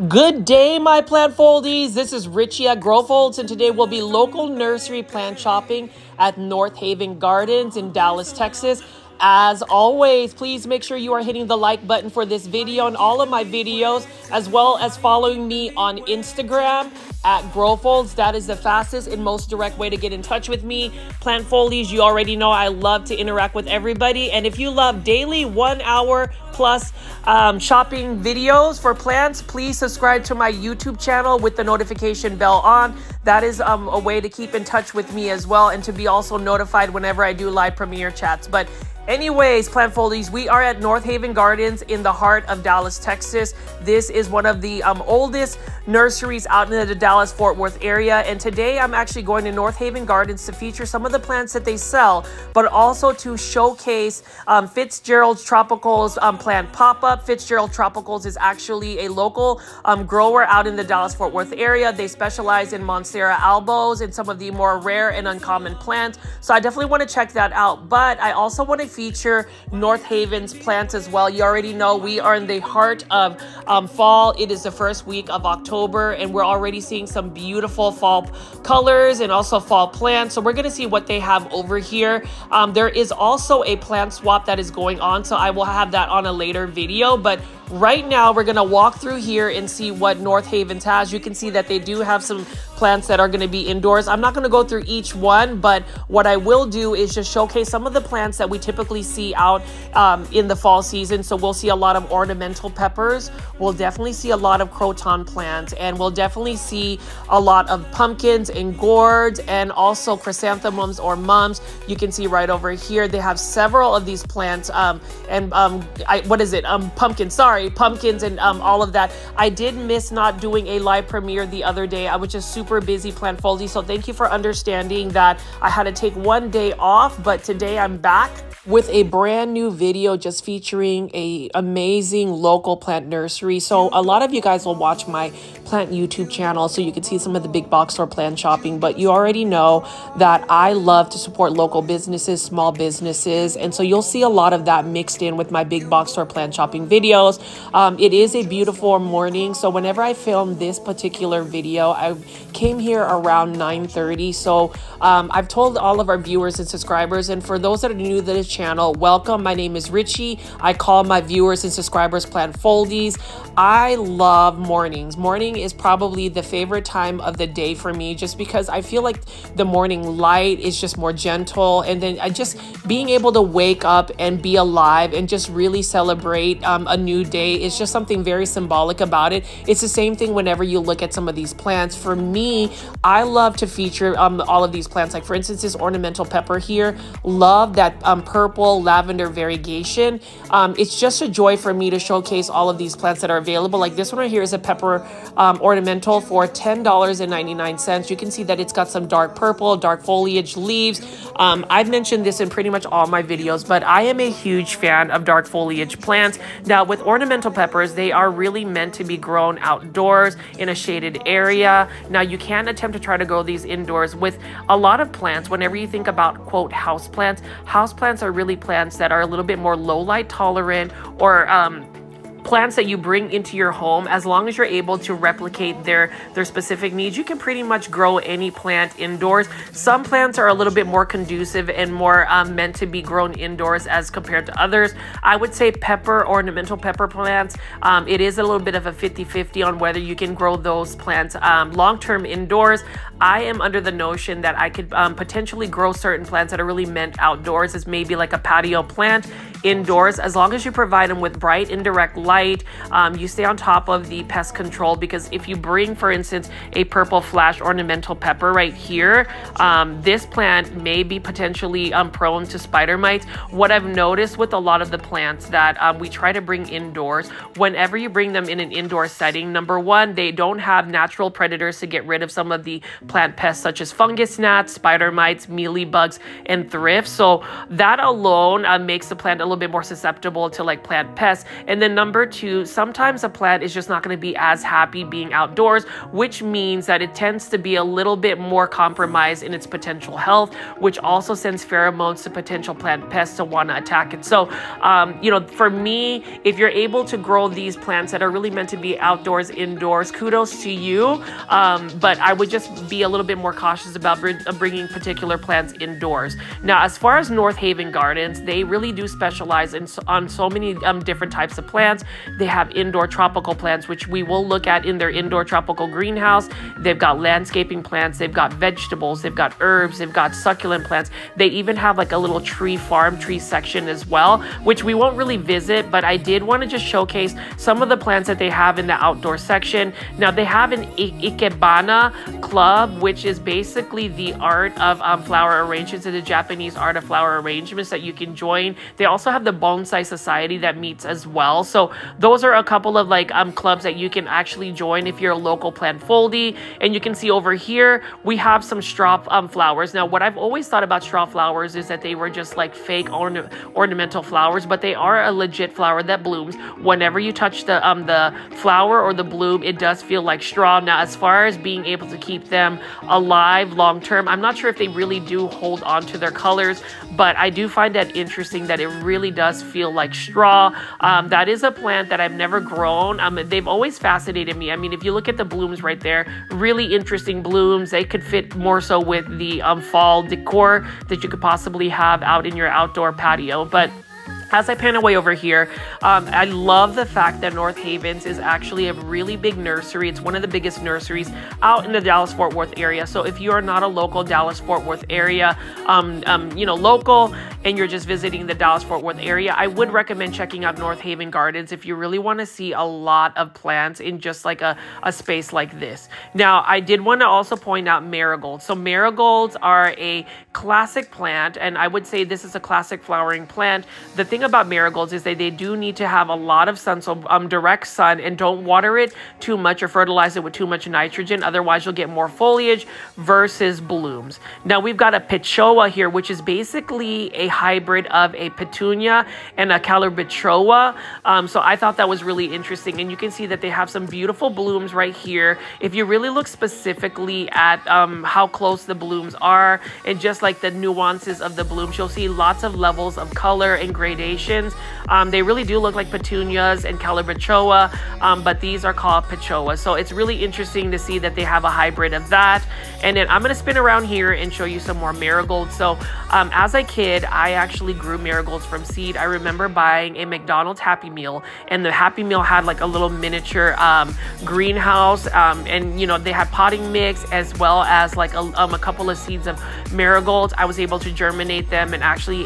Good day, my plant foldies. This is Richie at Growfolds, and today we'll be local nursery plant shopping at North Haven Gardens in Dallas, Texas. As always, please make sure you are hitting the like button for this video and all of my videos, as well as following me on Instagram at Growfolds. That is the fastest and most direct way to get in touch with me. Plant foldies, you already know I love to interact with everybody. And if you love daily 1 hour plus shopping videos for plants, please subscribe to my YouTube channel with the notification bell on. That is a way to keep in touch with me as well, and to be also notified whenever I do live premiere chats. But anyways, plant foldies, we are at North Haven Gardens in the heart of Dallas, Texas. This is one of the oldest nurseries out in the Dallas-Fort Worth area. And today I'm actually going to North Haven Gardens to feature some of the plants that they sell, but also to showcase Fitzgeralds Tropicals plant pop-up. Fitzgerald Tropicals is actually a local grower out in the Dallas-Fort Worth area. They specialize in Monstera Aurea and some of the more rare and uncommon plants. So I definitely want to check that out. But I also want to feature North Haven's plants as well. You already know we are in the heart of fall. It is the first week of October, and we're already seeing some beautiful fall colors and also fall plants. So we're going to see what they have over here. There is also a plant swap that is going on, so I will have that on a later video. But right now we're going to walk through here and see what North Haven's has. You can see that they do have some plants that are going to be indoors. I'm not going to go through each one, but what I will do is just showcase some of the plants that we typically see out in the fall season. So we'll see a lot of ornamental peppers. We'll definitely see a lot of croton plants, and we'll definitely see a lot of pumpkins and gourds, and also chrysanthemums or mums. You can see right over here they have several of these plants pumpkins and all of that. I did miss not doing a live premiere the other day. I was just super busy, plant foldy, so thank you for understanding that I had to take one day off. But today I'm back with a brand new video just featuring a amazing local plant nursery. So a lot of you guys will watch my plant YouTube channel, so you can see some of the big box store plant shopping, but you already know that I love to support local businesses, small businesses, and so you'll see a lot of that mixed in with my big box store plant shopping videos. It is a beautiful morning, so whenever I filmed this particular video, I came here around 9:30. So I've told all of our viewers and subscribers, and for those that are new to this channel, welcome. My name is Richie. I call my viewers and subscribers plant foldies. I love mornings. Morning is probably the favorite time of the day for me, just because I feel like the morning light is just more gentle, and then I just being able to wake up and be alive and just really celebrate a new day is just something very symbolic about it. It's the same thing whenever you look at some of these plants. For me, I love to feature all of these plants. Like for instance, this ornamental pepper here, love that purple lavender variegation. It's just a joy for me to showcase all of these plants that are available. Like this one right here is a pepper ornamental for $10.99. You can see that it's got some dark purple, dark foliage leaves. I've mentioned this in pretty much all my videos, but I am a huge fan of dark foliage plants. Now with ornamental peppers, they are really meant to be grown outdoors in a shaded area. Now you can attempt to try to grow these indoors. With a lot of plants, whenever you think about quote houseplants are really plants that are a little bit more low light tolerant, or plants that you bring into your home. As long as you're able to replicate their specific needs, you can pretty much grow any plant indoors. Some plants are a little bit more conducive and more meant to be grown indoors as compared to others. I would say ornamental pepper plants, it is a little bit of a 50-50 on whether you can grow those plants long-term indoors. I am under the notion that I could potentially grow certain plants that are really meant outdoors as maybe like a patio plant indoors, as long as you provide them with bright indirect light. You stay on top of the pest control, because if you bring, for instance, a purple flash ornamental pepper right here, this plant may be potentially prone to spider mites. What I've noticed with a lot of the plants that we try to bring indoors, whenever you bring them in an indoor setting, number one, they don't have natural predators to get rid of some of the plant pests such as fungus gnats, spider mites, mealybugs, and thrips. So that alone makes the plant a little bit more susceptible to like plant pests. And then number remember too, sometimes a plant is just not going to be as happy being outdoors, which means that it tends to be a little bit more compromised in its potential health, which also sends pheromones to potential plant pests to want to attack it. So, you know, for me, if you're able to grow these plants that are really meant to be outdoors, indoors, kudos to you. But I would just be a little bit more cautious about bringing particular plants indoors. Now, as far as North Haven Gardens, they really do specialize on so many different types of plants. They have indoor tropical plants, which we will look at in their indoor tropical greenhouse. They've got landscaping plants, they've got vegetables, they've got herbs, they've got succulent plants. They even have like a little farm tree section as well, which we won't really visit, but I did want to just showcase some of the plants that they have in the outdoor section. Now, they have an Ikebana club, which is basically the art of flower arrangements, and the Japanese art of flower arrangements that you can join. They also have the Bonsai Society that meets as well. So those are a couple of like clubs that you can actually join if you're a local plant foldie. And you can see over here, we have some straw flowers. Now, what I've always thought about straw flowers is that they were just like fake ornamental flowers, but they are a legit flower that blooms. Whenever you touch the flower or the bloom, it does feel like straw. Now, as far as being able to keep them alive long term, I'm not sure if they really do hold on to their colors, but I do find that interesting that it really does feel like straw. That is a plant that I've never grown. They've always fascinated me. I mean, if you look at the blooms right there, really interesting blooms. They could fit more so with the fall decor that you could possibly have out in your outdoor patio. But as I pan away over here, I love the fact that North Havens is actually a really big nursery. It's one of the biggest nurseries out in the Dallas-Fort Worth area. So if you are not a local Dallas-Fort Worth area, you know, local, and you're just visiting the Dallas-Fort Worth area, I would recommend checking out North Haven Gardens if you really want to see a lot of plants in just like a space like this. Now, I did want to also point out marigolds. So marigolds are a classic plant, and I would say this is a classic flowering plant. The thing about marigolds is that they do need to have a lot of sun, so direct sun, and don't water it too much or fertilize it with too much nitrogen. Otherwise, you'll get more foliage versus blooms. Now, we've got a pechoa here, which is basically a hybrid of a petunia and a calabachoa. So I thought that was really interesting, and you can see that they have some beautiful blooms right here. If you really look specifically at how close the blooms are and just like the nuances of the blooms, you'll see lots of levels of color and gradations. They really do look like petunias and calabachoa, but these are called pechoas. So it's really interesting to see that they have a hybrid of that. And then I'm going to spin around here and show you some more marigolds. So as a kid, I actually grew marigolds from seed. I remember buying a McDonald's Happy Meal, and the Happy Meal had like a little miniature greenhouse, and you know, they had potting mix as well as like a couple of seeds of marigolds. I was able to germinate them and actually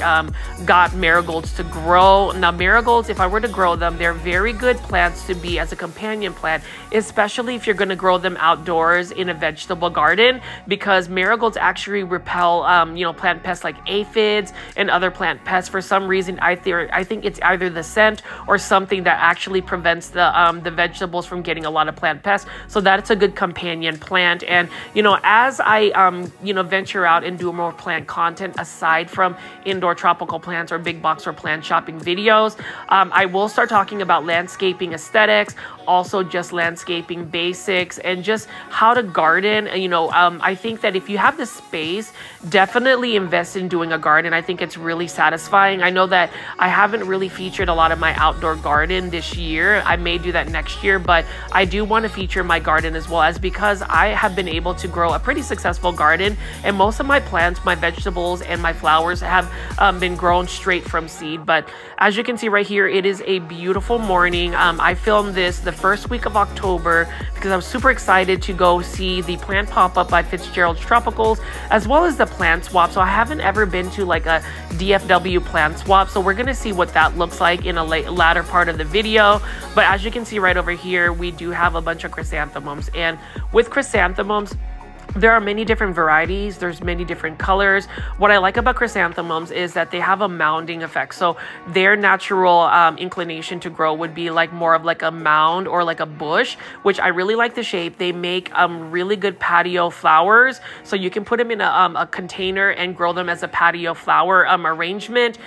got marigolds to grow. Now, marigolds, if I were to grow them, they're very good plants to be as a companion plant, especially if you're going to grow them outdoors in a vegetable garden, because marigolds actually repel you know, plant pests like aphids and other plant pests. For some reason, I think it's either the scent or something that actually prevents the vegetables from getting a lot of plant pests. So that's a good companion plant. And you know, as I you know, venture out and do more plant content aside from indoor tropical plants or big box or plant shopping videos, I will start talking about landscaping aesthetics, also just landscaping basics, and just how to garden. You know, I think that if you have the space, definitely invest in doing a garden. I think it's really satisfying. I know that I haven't really featured a lot of my outdoor garden this year. I may do that next year, but I do want to feature my garden as well, as because I have been able to grow a pretty successful garden, and most of my plants, my vegetables, and my flowers have been grown straight from seed. But as you can see right here, it is a beautiful morning. I filmed this the first week of October because I was super excited to go see the plant pop-up by Fitzgeralds Tropicals, as well as the plant swap. So I haven't ever been to like a DFW plant swap, so we're gonna see what that looks like in a latter part of the video. But as you can see right over here, we do have a bunch of chrysanthemums, and with chrysanthemums, There are many different varieties. There's many different colors. What I like about chrysanthemums is that they have a mounding effect. So their natural inclination to grow would be like more of like a mound or like a bush, which I really like the shape. They make really good patio flowers. So you can put them in a container and grow them as a patio flower arrangement.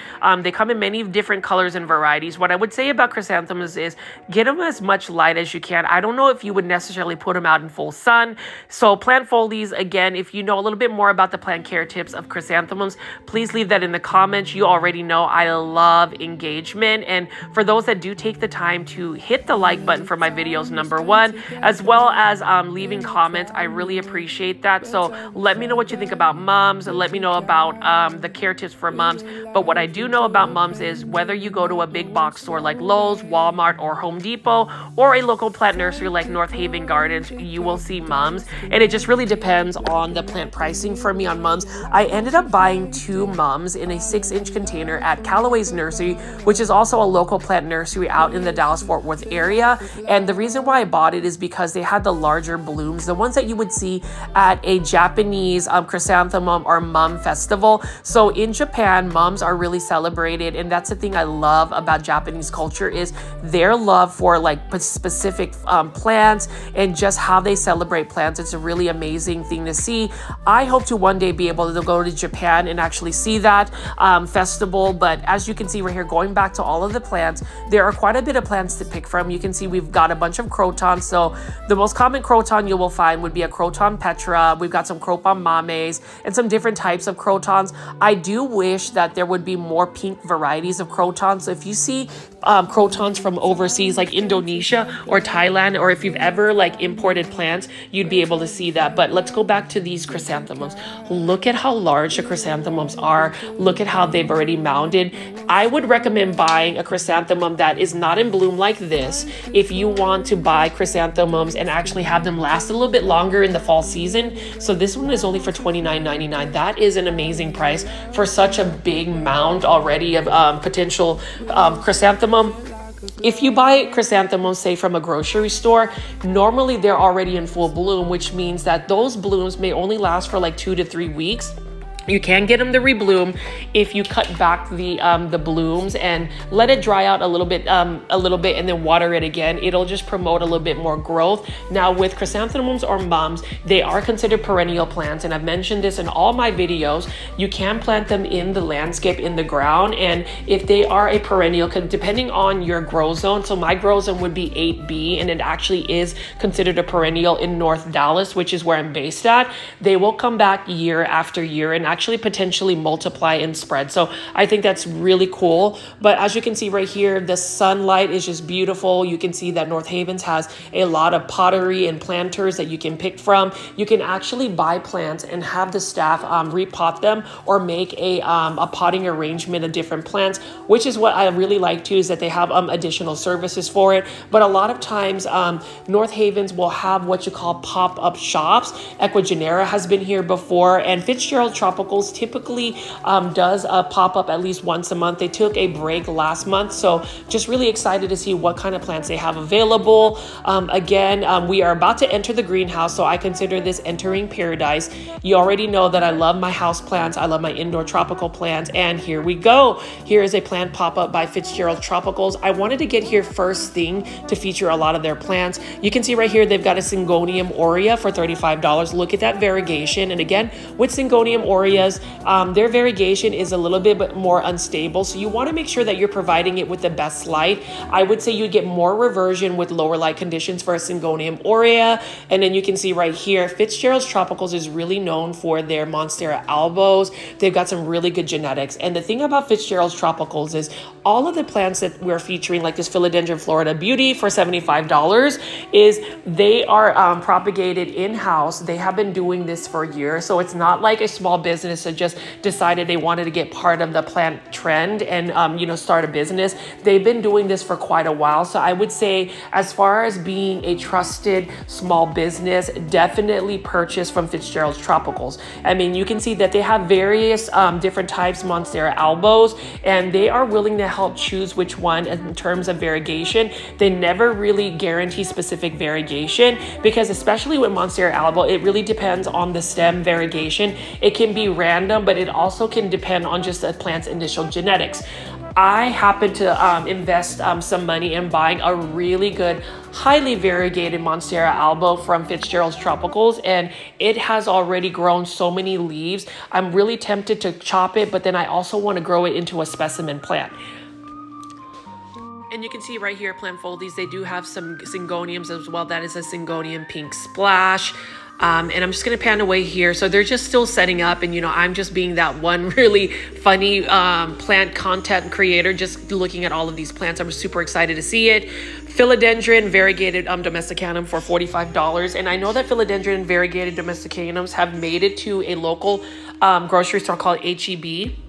They come in many different colors and varieties. What I would say about chrysanthemums is get them as much light as you can. I don't know if you would necessarily put them out in full sun. So plant foliage, again, if you know a little bit more about the plant care tips of chrysanthemums, please leave that in the comments. You already know I love engagement. And for those that do take the time to hit the like button for my videos, number one, as well as leaving comments, I really appreciate that. So let me know what you think about mums. Let me know about the care tips for mums. But what I do know about mums is whether you go to a big box store like Lowe's, Walmart, or Home Depot, or a local plant nursery like North Haven Gardens, you will see mums. And it just really depends on the plant pricing for me on mums. I ended up buying 2 mums in a 6-inch container at Callaway's Nursery, which is also a local plant nursery out in the Dallas-Fort Worth area. And the reason why I bought it is because they had the larger blooms, the ones that you would see at a Japanese chrysanthemum or mum festival. So in Japan, mums are really celebrated, and that's the thing I love about Japanese culture is their love for like specific plants and just how they celebrate plants. It's a really amazing thing to see. I hope to one day be able to go to Japan and actually see that festival. But as you can see right here, going back to all of the plants, there are quite a bit of plants to pick from. You can see we've got a bunch of crotons. So the most common croton you will find would be a croton petra. We've got some croton mames and some different types of crotons. I do wish that there would be more pink varieties of crotons. So if you see crotons from overseas like Indonesia or Thailand, or if you've ever like imported plants, you'd be able to see that. But let's go back to these chrysanthemums. Look at how large the chrysanthemums are. Look at how they've already mounded. I would recommend buying a chrysanthemum that is not in bloom like this if you want to buy chrysanthemums and actually have them last a little bit longer in the fall season. So this one is only for $29.99. That is an amazing price for such a big mound already of potential chrysanthemum. If you buy chrysanthemums, say from a grocery store, normally they're already in full bloom, which means that those blooms may only last for like 2 to 3 weeks. You can get them to rebloom if you cut back the blooms and let it dry out a little bit and then water it again. It'll just promote a little bit more growth. Now with chrysanthemums or mums, they are considered perennial plants, and I've mentioned this in all my videos. You can plant them in the landscape in the ground, and if they are a perennial, depending on your grow zone, so my grow zone would be 8B, and it actually is considered a perennial in North Dallas, which is where I'm based at. They will come back year after year and actually potentially multiply and spread. So I think that's really cool. But as you can see right here, the sunlight is just beautiful. You can see that North Havens has a lot of pottery and planters that you can pick from. You can actually buy plants and have the staff repot them or make a potting arrangement of different plants, which is what I really like too, is that they have additional services for it. But a lot of times North Havens will have what you call pop-up shops. Equigenera has been here before, and Fitzgeralds Tropicals typically does pop up at least once a month. They took a break last month, so just really excited to see what kind of plants they have available. Again, we are about to enter the greenhouse, so I consider this entering paradise. You already know that I love my house plants. I love my indoor tropical plants, and here we go. Here is a plant pop-up by Fitzgeralds Tropicals. I wanted to get here first thing to feature a lot of their plants. You can see right here they've got a Syngonium Aurea for $35. Look at that variegation, and again, with Syngonium Aureas, their variegation is a little bit more unstable, so you want to make sure that you're providing it with the best light. I would say you get more reversion with lower light conditions for a Syngonium Aurea. And then you can see right here, Fitzgeralds Tropicals is really known for their Monstera albos. They've got some really good genetics. And the thing about Fitzgeralds Tropicals is all of the plants that we're featuring, like this Philodendron Florida Beauty for $75, is they are propagated in-house. They have been doing this for years, so it's not like a small business business that just decided they wanted to get part of the plant trend and, you know, start a business. They've been doing this for quite a while. So I would say, as far as being a trusted small business, definitely purchase from Fitzgeralds Tropicals. I mean, you can see that they have various different types, Monstera albos, and they are willing to help choose which one in terms of variegation. They never really guarantee specific variegation, because especially with Monstera albo, it really depends on the stem variegation. It can be random, but it also can depend on just the plant's initial genetics. I happen to invest some money in buying a really good, highly variegated Monstera albo from Fitzgeralds Tropicals, and it has already grown so many leaves. I'm really tempted to chop it, but then I also want to grow it into a specimen plant. And you can see right here, plant foldies, they do have some syngoniums as well. That is a syngonium pink splash. And I'm just going to pan away here. So they're just still setting up, and, you know, I'm just being that one really funny plant content creator, just looking at all of these plants. I'm super excited to see it. Philodendron variegated domesticanum for $45. And I know that philodendron variegated domesticanums have made it to a local grocery store called H-E-B.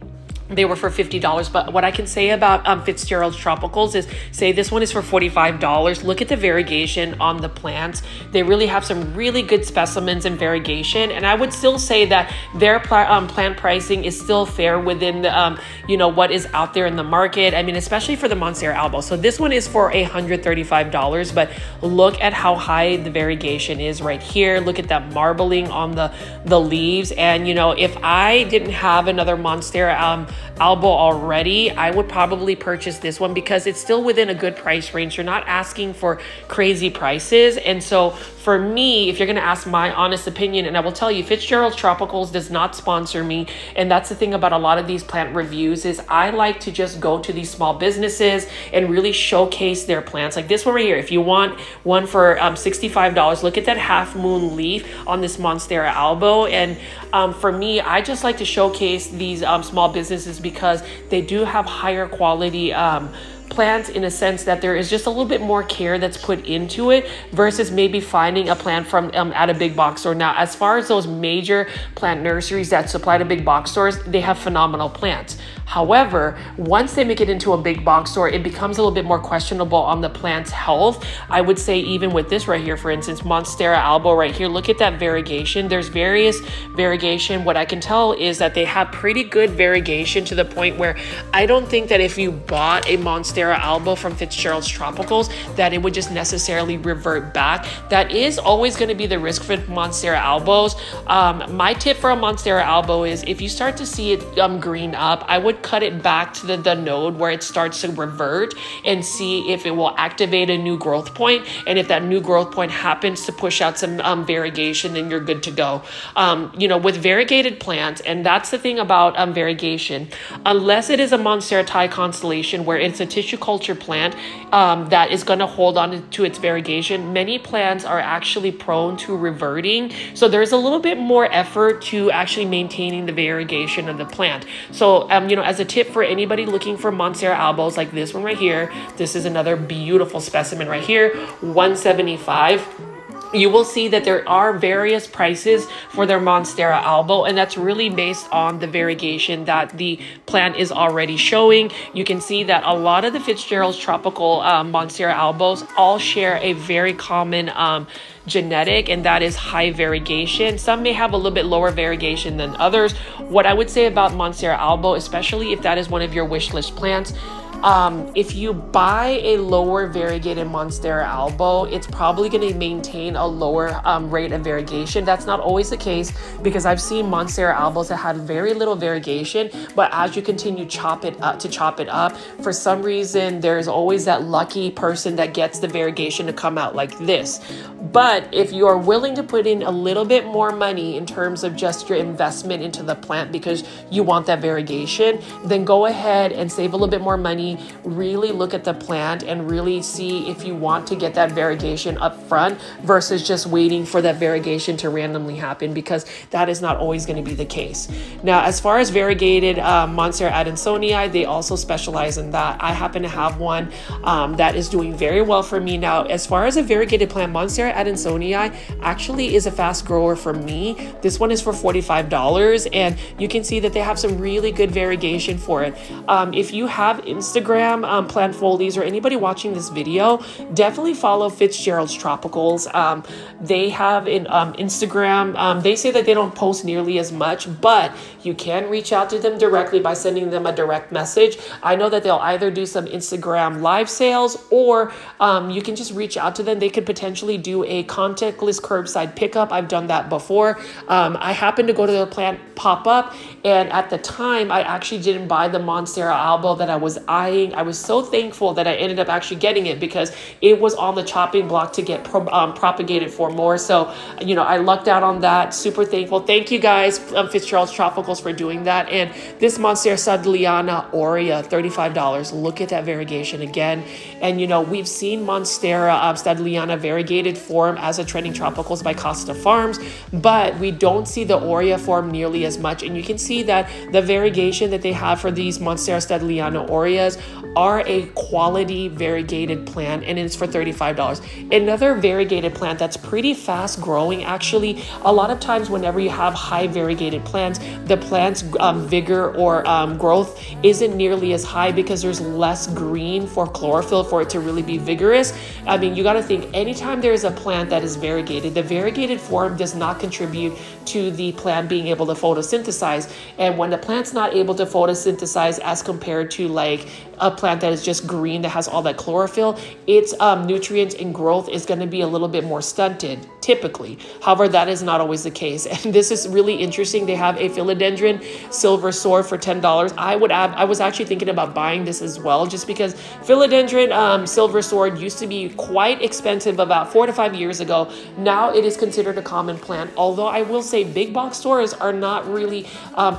They were for $50, but what I can say about Fitzgeralds Tropicals is, say this one is for $45. Look at the variegation on the plants. They really have some really good specimens and variegation, and I would still say that their plant pricing is still fair within the, you know, what is out there in the market. I mean, especially for the Monstera albo. So this one is for $135, but look at how high the variegation is right here. Look at that marbling on the leaves, and, you know, if I didn't have another Monstera albo already, I would probably purchase this one because it's still within a good price range. You're not asking for crazy prices. And so for me, if you're going to ask my honest opinion, and I will tell you, Fitzgeralds Tropicals does not sponsor me. And that's the thing about a lot of these plant reviews, is I like to just go to these small businesses and really showcase their plants. Like this one right here, if you want one for $65, look at that half moon leaf on this Monstera albo. And for me, I just like to showcase these small businesses because they do have higher quality plants, in a sense that there is just a little bit more care that's put into it versus maybe finding a plant from at a big box store. Now, as far as those major plant nurseries that supply to big box stores, they have phenomenal plants. However, once they make it into a big box store, it becomes a little bit more questionable on the plant's health. I would say even with this right here, for instance, Monstera albo right here, look at that variegation. There's various variegation. What I can tell is that they have pretty good variegation, to the point where I don't think that if you bought a Monstera albo from Fitzgeralds Tropicals, that it would just necessarily revert back. That is always going to be the risk for Monstera albos. My tip for a Monstera albo is, if you start to see it green up, I would cut it back to the node where it starts to revert and see if it will activate a new growth point. And if that new growth point happens to push out some variegation, then you're good to go. You know, with variegated plants, and that's the thing about variegation, unless it is a Monstera Thai constellation where it's a tissue culture plant that is going to hold on to its variegation, many plants are actually prone to reverting. So there's a little bit more effort to actually maintaining the variegation of the plant. So, you know, as a tip for anybody looking for Monstera albos like this one right here, this is another beautiful specimen right here, $175. You will see that there are various prices for their Monstera albo, and that's really based on the variegation that the plant is already showing. You can see that a lot of the Fitzgeralds tropical Monstera albos all share a very common genetic, and that is high variegation. Some may have a little bit lower variegation than others. What I would say about Monstera albo, especially if that is one of your wish list plants, if you buy a lower variegated Monstera albo, it's probably going to maintain a lower rate of variegation. That's not always the case, because I've seen Monstera albos that had very little variegation, but as you continue to chop it up, for some reason, there's always that lucky person that gets the variegation to come out like this. But if you are willing to put in a little bit more money in terms of just your investment into the plant because you want that variegation, then go ahead and save a little bit more money me, really look at the plant and really see if you want to get that variegation up front versus just waiting for that variegation to randomly happen, because that is not always going to be the case. Now, as far as variegated Monstera Adansonii, they also specialize in that. I happen to have one that is doing very well for me. Now, as far as a variegated plant, Monstera Adansonii actually is a fast grower for me. This one is for $45, and you can see that they have some really good variegation for it. If you have Instagram plant folies, or anybody watching this video, definitely follow Fitzgeralds Tropicals. They have an Instagram. They say that they don't post nearly as much, but you can reach out to them directly by sending them a direct message. I know that they'll either do some Instagram live sales, or you can just reach out to them. They could potentially do a contactless curbside pickup. I've done that before. I happened to go to their plant pop-up, and at the time I actually didn't buy the Monstera Aurea that I was eyeing. I was so thankful that I ended up actually getting it, because it was on the chopping block to get propagated for more. So, you know, I lucked out on that. Super thankful. Thank you guys, Fitzgeralds Tropicals, for doing that. And this Monstera Aurea, $35. Look at that variegation again. And, you know, we've seen Monstera Aurea variegated form as a trending tropicals by Costa Farms, but we don't see the Aurea form nearly as much. And you can see that the variegation that they have for these Monstera Aureas are a quality variegated plant, and it's for $35. Another variegated plant that's pretty fast growing, actually. A lot of times whenever you have high variegated plants, the plant's vigor or growth isn't nearly as high, because there's less green for chlorophyll for it to really be vigorous. I mean, you got to think, anytime there is a plant that is variegated, the variegated form does not contribute to the plant being able to photosynthesize. And when the plant's not able to photosynthesize as compared to like a plant that is just green, that has all that chlorophyll, its nutrients and growth is going to be a little bit more stunted, typically. However, that is not always the case. And this is really interesting. They have a philodendron silver sword for $10. I was actually thinking about buying this as well, just because philodendron silver sword used to be quite expensive about 4 to 5 years ago. Now it is considered a common plant, although I will say big box stores are not really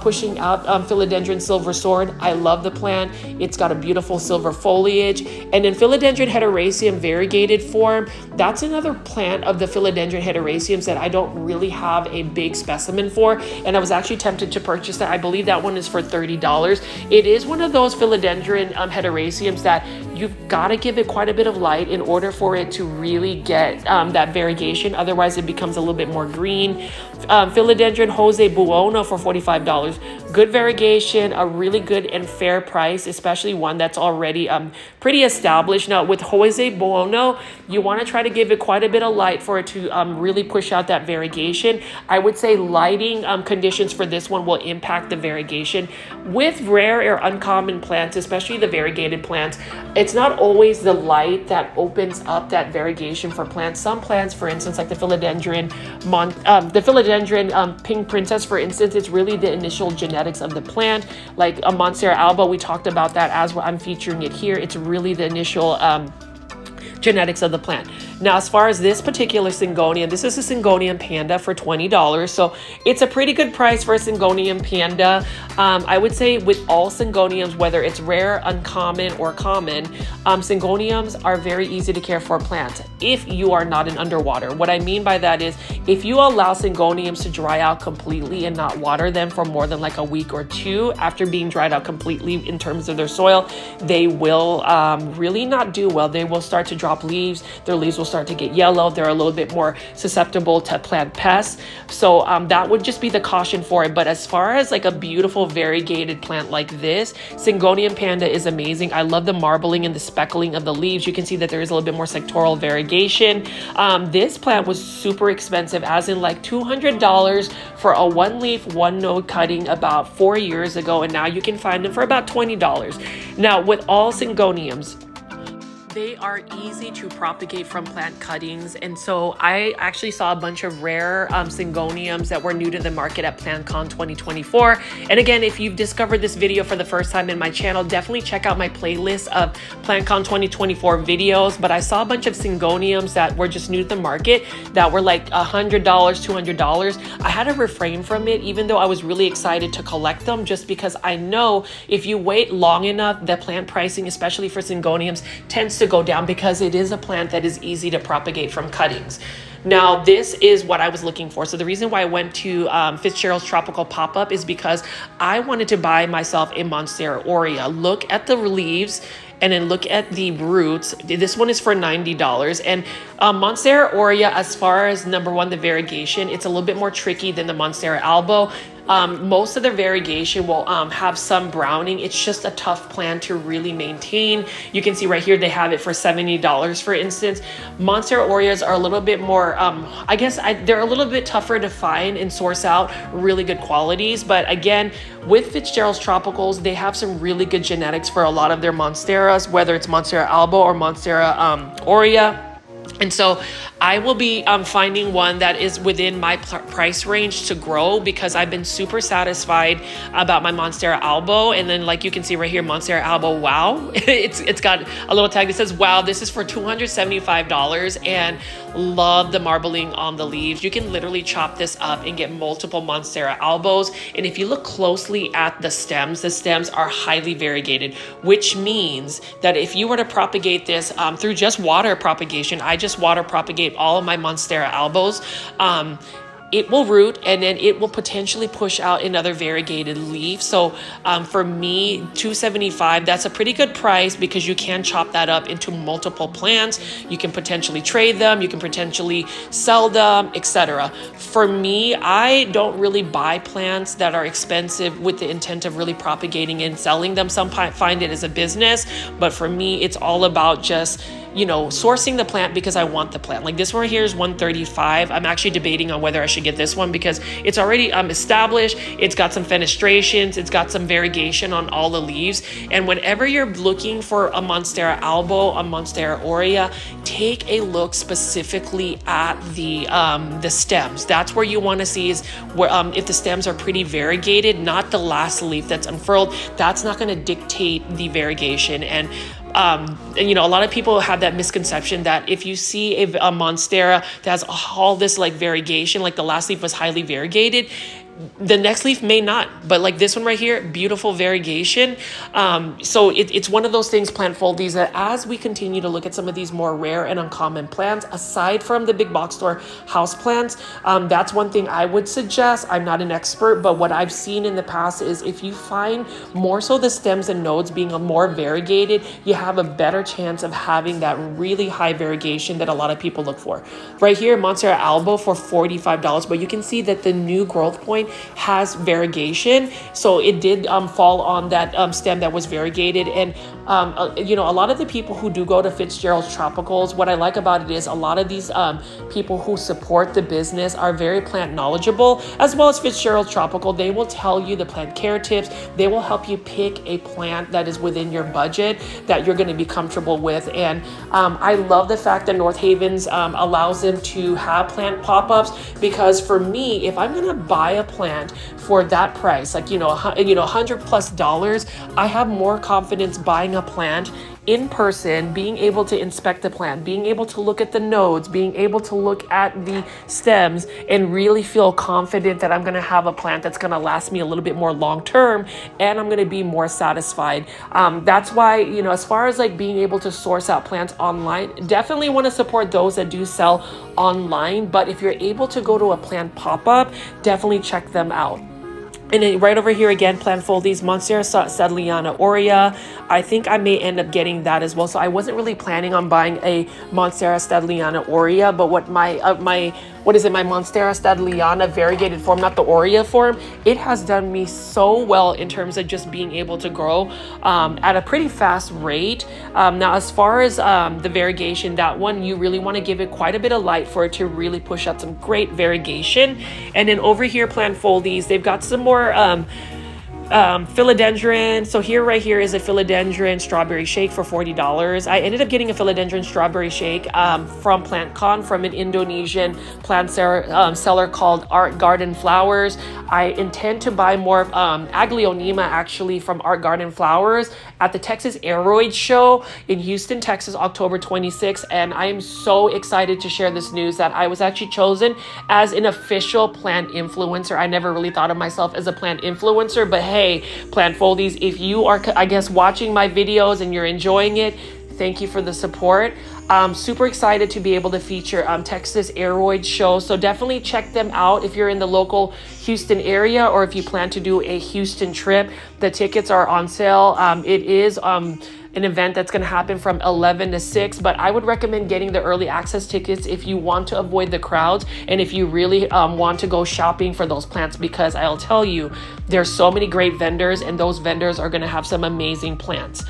pushing out philodendron silver sword. I love the plant. It's got a beautiful silver foliage. And in philodendron heteroraceum variegated form, that's another plant of the philodendron heteroraceums that I don't really have a big specimen for, and I was actually tempted to purchase that. I believe that one is for $30. It is one of those philodendron heteroraceums that you've got to give it quite a bit of light in order for it to really get that variegation. Otherwise, it becomes a little bit more green. Philodendron Jose Buono for $45. Good variegation, a really good and fair price, especially one that's already pretty established. Now, with Jose Buono, you want to try to give it quite a bit of light for it to really push out that variegation. I would say lighting conditions for this one will impact the variegation. With rare or uncommon plants, especially the variegated plants, it's not always the light that opens up that variegation for plants. Some plants, for instance, like the philodendron pink princess, for instance, it's really the initial genetics of the plant. Like a Monstera Aurea, we talked about that as well. I'm featuring it here. It's really the initial genetics of the plant. Now, as far as this particular Syngonium, this is a Syngonium Panda for $20. So it's a pretty good price for a Syngonium Panda. I would say with all Syngoniums, whether it's rare, uncommon, or common, Syngoniums are very easy to care for plants if you are not in underwater. What I mean by that is if you allow Syngoniums to dry out completely and not water them for more than like a week or two after being dried out completely in terms of their soil, they will really not do well. They will start to drop leaves. Their leaves will start to get yellow. They're a little bit more susceptible to plant pests. So that would just be the caution for it. But as far as like a beautiful variegated plant like this, Syngonium Panda is amazing. I love the marbling and the speckling of the leaves. You can see that there is a little bit more sectoral variegation. This plant was super expensive, as in like $200 for a 1-leaf, 1-node cutting about 4 years ago. And now you can find them for about $20. Now, with all Syngoniums, they are easy to propagate from plant cuttings. And so I actually saw a bunch of rare syngoniums that were new to the market at PlantCon 2024. And again, if you've discovered this video for the first time in my channel, definitely check out my playlist of PlantCon 2024 videos. But I saw a bunch of syngoniums that were just new to the market that were like $100, $200. I had to refrain from it, even though I was really excited to collect them, just because I know if you wait long enough, the plant pricing, especially for syngoniums, tends to go down because it is a plant that is easy to propagate from cuttings. Now, this is what I was looking for. So the reason why I went to Fitzgeralds Tropical pop-up is because I wanted to buy myself a Monstera Aurea. Look at the leaves and then look at the roots. This one is for $90. And Monstera Aurea, as far as number one, the variegation, it's a little bit more tricky than the Monstera Albo. Most of the variegation will have some browning. It's just a tough plant to really maintain. You can see right here, they have it for $70, for instance. Monstera Aureas are a little bit more, I guess they're a little bit tougher to find and source out really good qualities. But again, with Fitzgeralds Tropicals, they have some really good genetics for a lot of their Monsteras, whether it's Monstera Albo or Monstera Aurea. And so I will be finding one that is within my price range to grow, because I've been super satisfied about my Monstera Albo. And then, like you can see right here, Monstera Albo, wow. it's got a little tag that says, wow, this is for $275, and love the marbling on the leaves. You can literally chop this up and get multiple Monstera Albos. And if you look closely at the stems are highly variegated, which means that if you were to propagate this through just water propagation, I just water propagate all of my Monstera Albos, it will root, and then it will potentially push out another variegated leaf. So for me, $275, that's a pretty good price, because you can chop that up into multiple plants. You can potentially trade them, you can potentially sell them, etc. For me, I don't really buy plants that are expensive with the intent of really propagating and selling them. Some find it as a business, but for me, it's all about just, you know, sourcing the plant because I want the plant. Like this one here is $135. I'm actually debating on whether I should get this one because it's already established. It's got some fenestrations. It's got some variegation on all the leaves. And whenever you're looking for a Monstera Albo, a Monstera Aurea, take a look specifically at the stems. That's where you want to see is where if the stems are pretty variegated, not the last leaf that's unfurled. That's not going to dictate the variegation. And you know, a lot of people have that misconception that if you see a Monstera that has all this like variegation, like the last leaf was highly variegated, the next leaf may not, but like this one right here, beautiful variegation. So it's one of those things, plant foldies, that as we continue to look at some of these more rare and uncommon plants, aside from the big box store houseplants, that's one thing I would suggest. I'm not an expert, but what I've seen in the past is if you find more so the stems and nodes being more variegated, you have a better chance of having that really high variegation that a lot of people look for. Right here, Monstera Albo for $45, but you can see that the new growth point has variegation, so it did fall on that stem that was variegated. And you know, a lot of the people who do go to Fitzgeralds Tropicals, what I like about it is a lot of these people who support the business are very plant knowledgeable, as well as Fitzgeralds Tropical. They will tell you the plant care tips. They will help you pick a plant that is within your budget that you're going to be comfortable with. And I love the fact that North Havens allows them to have plant pop-ups, because for me, if I'm going to buy a plant for that price, like $100+, I have more confidence buying a plant in person, being able to inspect the plant, being able to look at the nodes, being able to look at the stems, and really feel confident that I'm going to have a plant that's going to last me a little bit more long term, and I'm going to be more satisfied. That's why, you know, as far as like being able to source out plants online, definitely want to support those that do sell online. But if you're able to go to a plant pop-up, definitely check them out. And then right over here again, plant foldies, Monstera Aurea. I think I may end up getting that as well. So I wasn't really planning on buying a Monstera Aurea, but what my Monstera Stadliana variegated form, not the Aurea form, it has done me so well in terms of just being able to grow at a pretty fast rate. Now, as far as the variegation, that one, you really want to give it quite a bit of light for it to really push out some great variegation. And then over here, plant foldies, they've got some more Philodendron. So right here is a philodendron strawberry shake for $40. I ended up getting a philodendron strawberry shake from PlantCon, from an Indonesian plant seller called Art Garden Flowers. I intend to buy more Aglaonema actually from Art Garden Flowers at the Texas Aroid Show in Houston, Texas, October 26th. And I am so excited to share this news that I was actually chosen as an official plant influencer. I never really thought of myself as a plant influencer, but hey, plant foldies, if you are, I guess, watching my videos and you're enjoying it, thank you for the support. I'm super excited to be able to feature Texas Aroid Show. So definitely check them out if you're in the local Houston area, or if you plan to do a Houston trip. The tickets are on sale. It is an event that's going to happen from 11 to 6, but I would recommend getting the early access tickets if you want to avoid the crowds and if you really want to go shopping for those plants, because I'll tell you, there's so many great vendors and those vendors are going to have some amazing plants.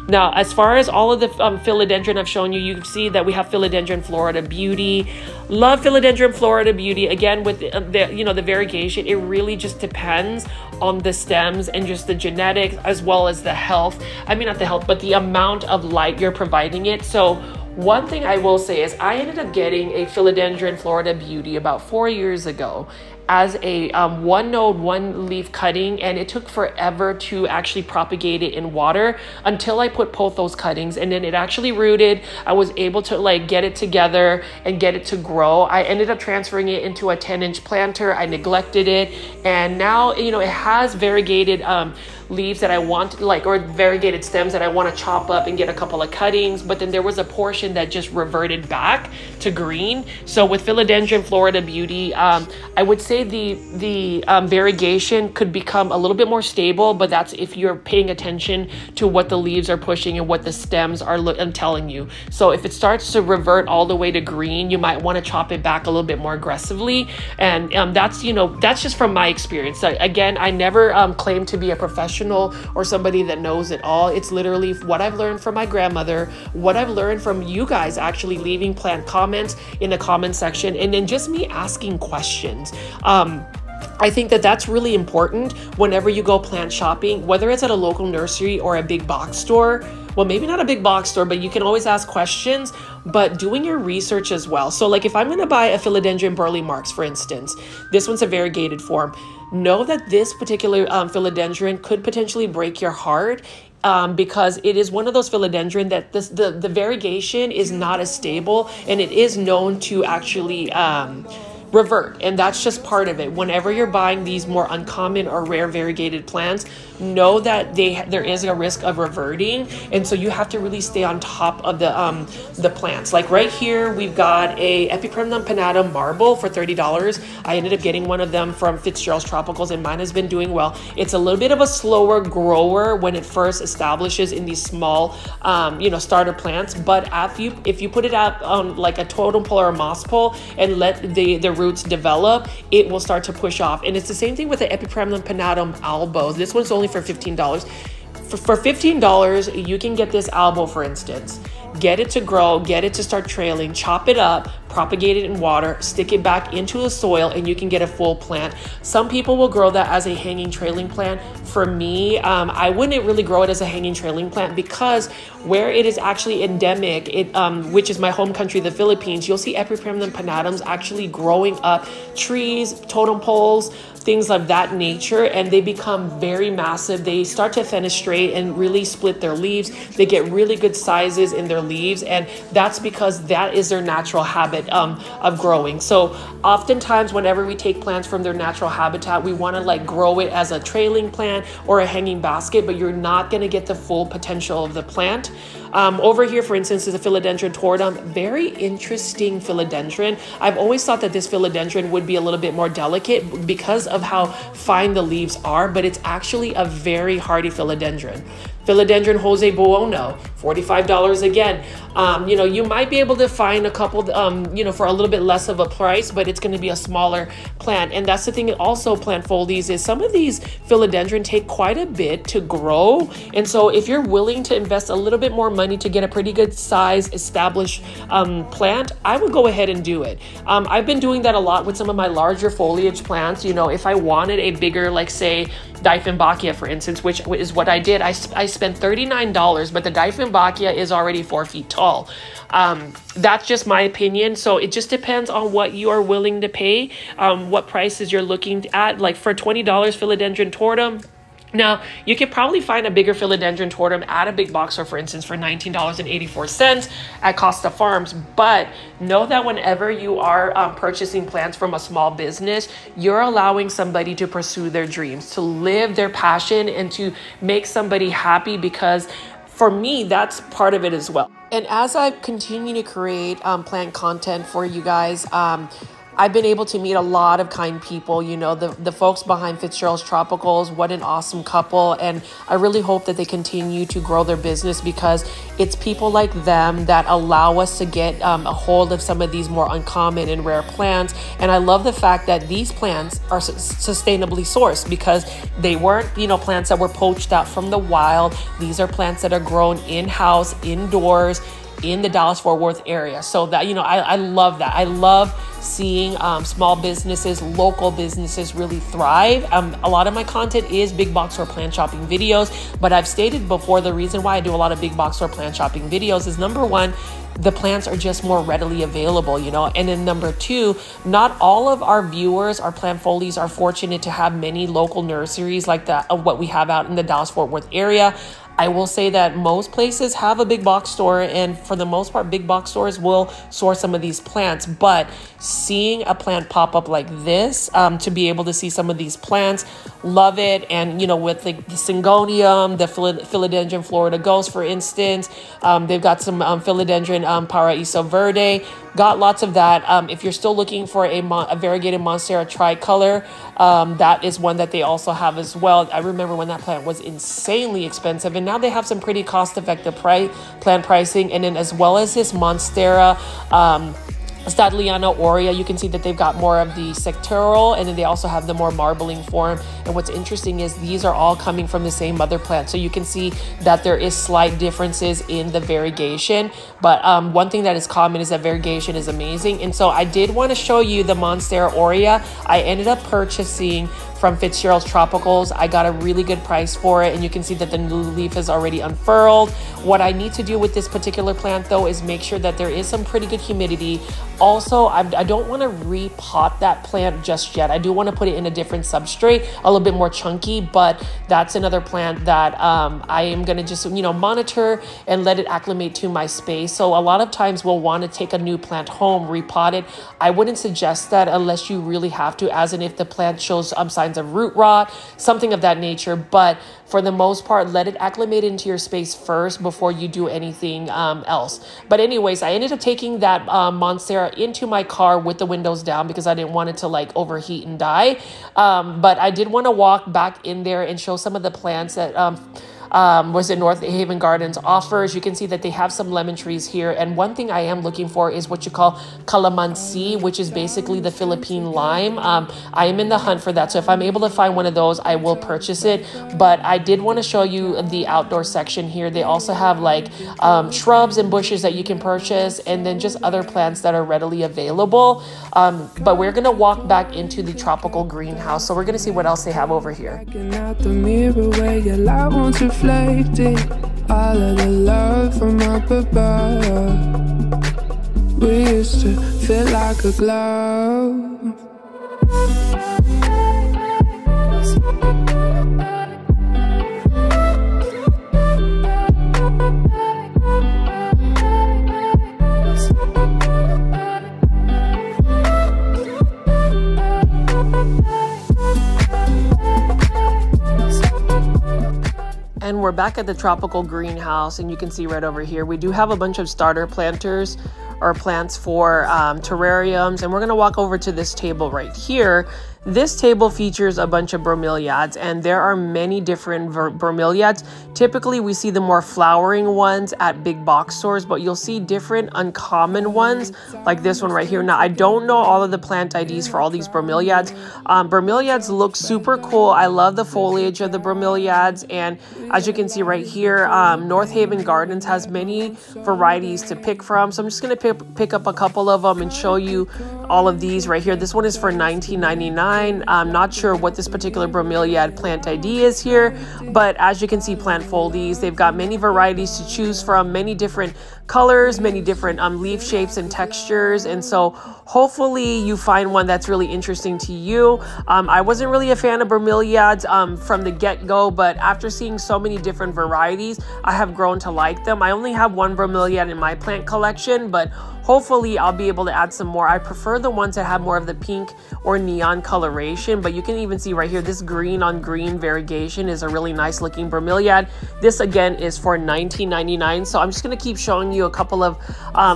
Now, as far as all of the philodendron I've shown you, you can see that we have Philodendron Florida Beauty. Love Philodendron Florida Beauty. Again, with the variegation, it really just depends on the stems and just the genetics, as well as the health. I mean, not the health, but the amount of light you're providing it. So one thing I will say is I ended up getting a Philodendron Florida Beauty about 4 years ago as a one node, one leaf cutting, and it took forever to actually propagate it in water until I put both those cuttings, and then it actually rooted. I was able to like get it together and get it to grow. I ended up transferring it into a 10-inch planter. I neglected it, and now it has variegated leaves that I want, or variegated stems that I want to chop up and get a couple of cuttings, but then there was a portion that just reverted back to green. So with Philodendron Florida Beauty, I would say the variegation could become a little bit more stable, but that's if you're paying attention to what the leaves are pushing and what the stems are telling you. So if it starts to revert all the way to green, you might want to chop it back a little bit more aggressively. And that's just from my experience. So, again, I never claim to be a professional or somebody that knows it all. It's literally what I've learned from my grandmother, what I've learned from you guys actually leaving plant comments in the comment section, and then just me asking questions. I think that that's really important whenever you go plant shopping, whether it's at a local nursery or a big box store. Well, maybe not a big box store, but you can always ask questions, but doing your research as well. So like if I'm going to buy a Philodendron Burley Marks, for instance, this one's a variegated form. Know that this particular philodendron could potentially break your heart because it is one of those philodendron that the variegation is not as stable, and it is known to actually revert, and that's just part of it. Whenever you're buying these more uncommon or rare variegated plants, know that there is a risk of reverting, and so you have to really stay on top of the plants. Like right here, we've got a Epipremnum pinnatum marble for $30. I ended up getting one of them from Fitzgeralds Tropicals, and mine has been doing well. It's a little bit of a slower grower when it first establishes in these small, starter plants. But if you put it out on like a totem pole or a moss pole and let the roots develop, it will start to push off. And it's the same thing with the Epipremnum pinnatum albo. This one's only for $15. For $15, you can get this albo, for instance. Get it to grow, get it to start trailing, chop it up, propagate it in water, stick it back into the soil, and you can get a full plant. Some people will grow that as a hanging trailing plant. For me, I wouldn't really grow it as a hanging trailing plant because where it is actually endemic, which is my home country, the Philippines, you'll see Epipremnum pinnatums actually growing up trees, totem poles, things of that nature, and they become very massive. They start to fenestrate and really split their leaves. They get really good sizes in their leaves, and that's because that is their natural habit of growing. So oftentimes whenever we take plants from their natural habitat, we want to like grow it as a trailing plant or a hanging basket, but you're not going to get the full potential of the plant. Over here, for instance, is a Philodendron tordum. Very interesting philodendron. I've always thought that this philodendron would be a little bit more delicate because of how fine the leaves are, but it's actually a very hardy philodendron. Philodendron Jose Buono $45 again. You know, you might be able to find a couple, you know, for a little bit less of a price, but it's going to be a smaller plant. And that's the thing also, plant foldies, is some of these philodendron take quite a bit to grow. And so if you're willing to invest a little bit more money to get a pretty good size established plant, I would go ahead and do it. I've been doing that a lot with some of my larger foliage plants. You know, if I wanted a bigger, like say Dieffenbachia, for instance, which is what I did, I spent $39, but the Dieffenbachia is already 4 feet tall. That's just my opinion. So it just depends on what you are willing to pay, what prices you're looking at. Like for $20 philodendron tortum. Now, you could probably find a bigger philodendron tortum at a big box store, for instance, for $19.84 at Costa Farms. But know that whenever you are purchasing plants from a small business, you're allowing somebody to pursue their dreams, to live their passion, and to make somebody happy, because for me, that's part of it as well. And as I continue to create plant content for you guys, I've been able to meet a lot of kind people, you know, the folks behind Fitzgeralds Tropicals. What an awesome couple. And I really hope that they continue to grow their business, because it's people like them that allow us to get a hold of some of these more uncommon and rare plants. And I love the fact that these plants are sustainably sourced, because they weren't, you know, plants that were poached out from the wild. These are plants that are grown in-house, indoors, in the Dallas-Fort Worth area. So that, you know, I love that. I love seeing small businesses, local businesses really thrive. A lot of my content is big box store plant shopping videos, but I've stated before, the reason why I do a lot of big box store plant shopping videos is, number one, the plants are just more readily available, you know. And then number two, not all of our viewers, our plant folies, are fortunate to have many local nurseries like that of what we have out in the Dallas-Fort Worth area. I will say that most places have a big box store, and for the most part, big box stores will source some of these plants. But seeing a plant pop up like this, to be able to see some of these plants, love it. And, you know, with like the Syngonium, the Philodendron Florida Ghost, for instance, they've got some Philodendron Paraíso Verde. Got lots of that. If you're still looking for a variegated Monstera tricolor, that is one that they also have as well. I remember when that plant was insanely expensive, and now they have some pretty cost-effective plant pricing. And then as well as this Monstera Aurea, you can see that they've got more of the sectoral, and then they also have the more marbling form. And what's interesting is these are all coming from the same mother plant, so you can see that there is slight differences in the variegation. But one thing that is common is that variegation is amazing. And so I did want to show you the Monstera Aurea. I ended up purchasing from Fitzgeralds Tropicals. I got a really good price for it, and you can see that the new leaf is already unfurled. What I need to do with this particular plant, though, is make sure that there is some pretty good humidity. Also, I don't want to repot that plant just yet. I do want to put it in a different substrate, a little bit more chunky, but that's another plant that I am going to just, you know, monitor and let it acclimate to my space. So a lot of times we'll want to take a new plant home, repot it. I wouldn't suggest that unless you really have to, as in if the plant shows signs of root rot, something of that nature. But for the most part, let it acclimate into your space first before you do anything else. But anyways, I ended up taking that Monstera into my car with the windows down, because I didn't want it to like overheat and die. But I did want to walk back in there and show some of the plants that was in North Haven Gardens offers. You can see that they have some lemon trees here. And one thing I am looking for is what you call calamansi, which is basically the Philippine lime. I am in the hunt for that. So if I'm able to find one of those, I will purchase it. But I did want to show you the outdoor section here. They also have like shrubs and bushes that you can purchase, and then just other plants that are readily available. But we're going to walk back into the tropical greenhouse. So we're going to see what else they have over here. Reflecting all of the love from up above. We used to feel like a glove. And we're back at the tropical greenhouse, and you can see right over here, we do have a bunch of starter planters or plants for terrariums. And we're gonna walk over to this table right here. This table features a bunch of bromeliads, and there are many different bromeliads. Typically, we see the more flowering ones at big box stores, but you'll see different uncommon ones like this one right here. Now, I don't know all of the plant IDs for all these bromeliads. Bromeliads look super cool. I love the foliage of the bromeliads, and as you can see right here, North Haven Gardens has many varieties to pick from. So I'm just going to pick up a couple of them and show you all of these right here. This one is for $19.99. I'm not sure what this particular bromeliad plant ID is here, but as you can see, Plant Foldies, they've got many varieties to choose from, many different colors, many different leaf shapes and textures, and so hopefully you find one that's really interesting to you. I wasn't really a fan of bromeliads from the get-go, but after seeing so many different varieties, I have grown to like them. I only have one bromeliad in my plant collection, but hopefully I'll be able to add some more. I prefer the ones that have more of the pink or neon coloration, but you can even see right here, this green on green variegation is a really nice looking bromeliad. This again is for $19.99. So I'm just gonna keep showing you a couple of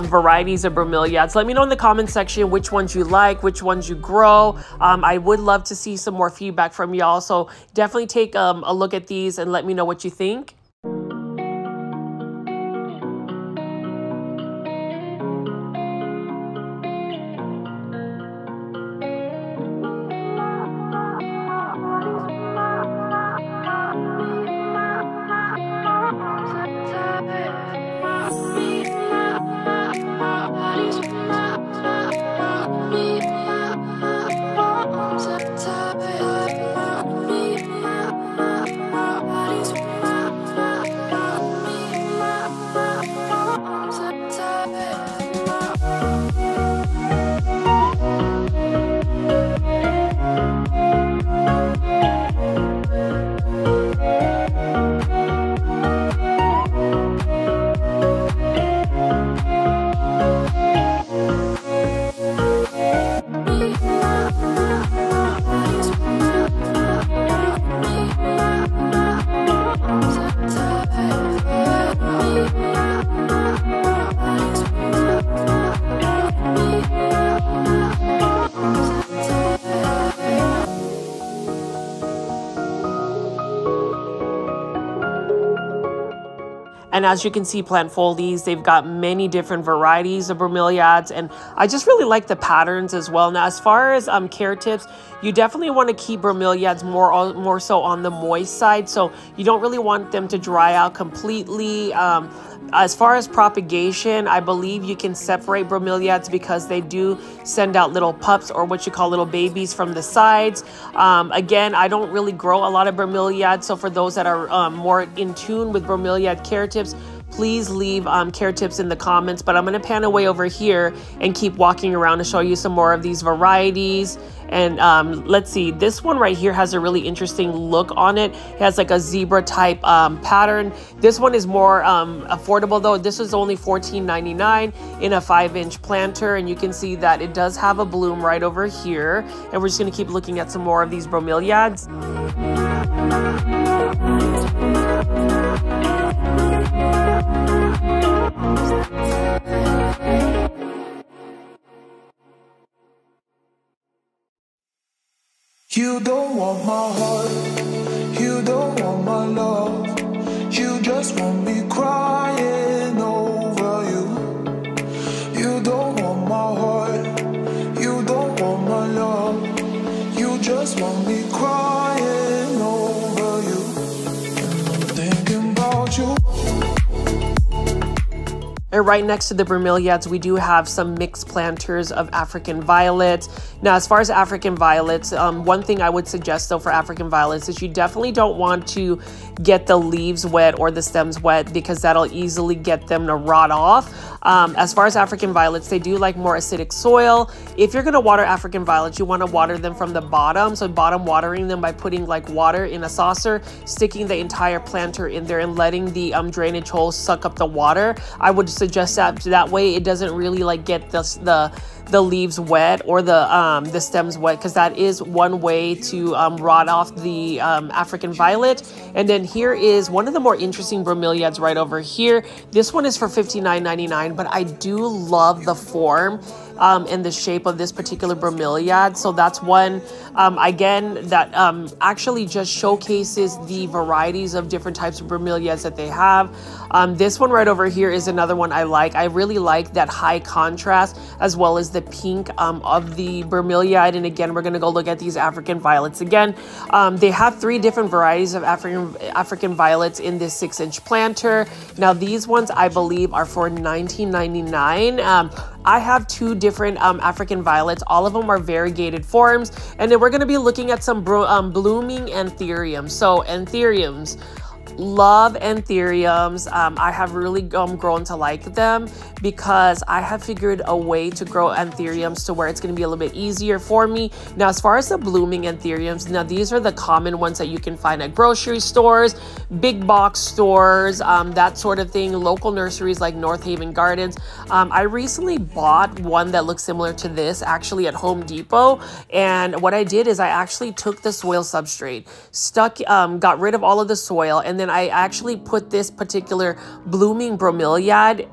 varieties of bromeliads. Let me know in the comment section which ones you like, which ones you grow. I would love to see some more feedback from y'all. So definitely take a look at these and let me know what you think. And as you can see, Plant Foldies, they've got many different varieties of bromeliads, and I just really like the patterns as well. Now, as far as care tips, you definitely want to keep bromeliads more so on the moist side, so you don't really want them to dry out completely. As far as propagation, I believe you can separate bromeliads because they do send out little pups, or what you call little babies, from the sides. Again, I don't really grow a lot of bromeliads, so for those that are more in tune with bromeliad care tips, please leave care tips in the comments. But I'm going to pan away over here and keep walking around to show you some more of these varieties. And let's see, this one right here has a really interesting look on it. It has like a zebra type pattern. This one is more affordable though. This is only $14.99 in a 5-inch planter, and you can see that it does have a bloom right over here. And we're just going to keep looking at some more of these bromeliads. You don't want my heart, you don't want my love, you just want me crying over you. You don't want my heart, you don't want my love, you just want me crying over you. I'm thinking about you. And right next to the bromeliads, we do have some mixed planters of African violets. Now, as far as African violets, one thing I would suggest though for African violets is you definitely don't want to get the leaves wet or the stems wet, because that'll easily get them to rot off. As far as African violets, they do like more acidic soil. If you're going to water African violets, you want to water them from the bottom. So bottom watering them by putting like water in a saucer, sticking the entire planter in there and letting the drainage holes suck up the water. I would suggest that way it doesn't really like get the leaves wet or the stems wet, because that is one way to rot off the African violet. And then here is one of the more interesting bromeliads right over here. This one is for $59.99, but I do love the form. in the shape of this particular bromeliad. So that's one, again, that actually just showcases the varieties of different types of bromeliads that they have. This one right over here is another one I like. I really like that high contrast as well as the pink of the bromeliad. And again, we're going to go look at these African violets again. They have 3 different varieties of African violets in this 6-inch planter. Now these ones I believe are for $19.99. I have 2 different African violets. All of them are variegated forms. And then we're going to be looking at some blooming anthuriums. So anthuriums. Love anthuriums. I have really grown to like them because I have figured a way to grow anthuriums to where it's going to be a little bit easier for me. Now, as far as the blooming anthuriums, now these are the common ones that you can find at grocery stores, big box stores, that sort of thing, local nurseries like North Haven Gardens. I recently bought one that looks similar to this actually at Home Depot. And what I did is I actually took the soil substrate, got rid of all of the soil, and then I actually put this particular blooming bromeliad,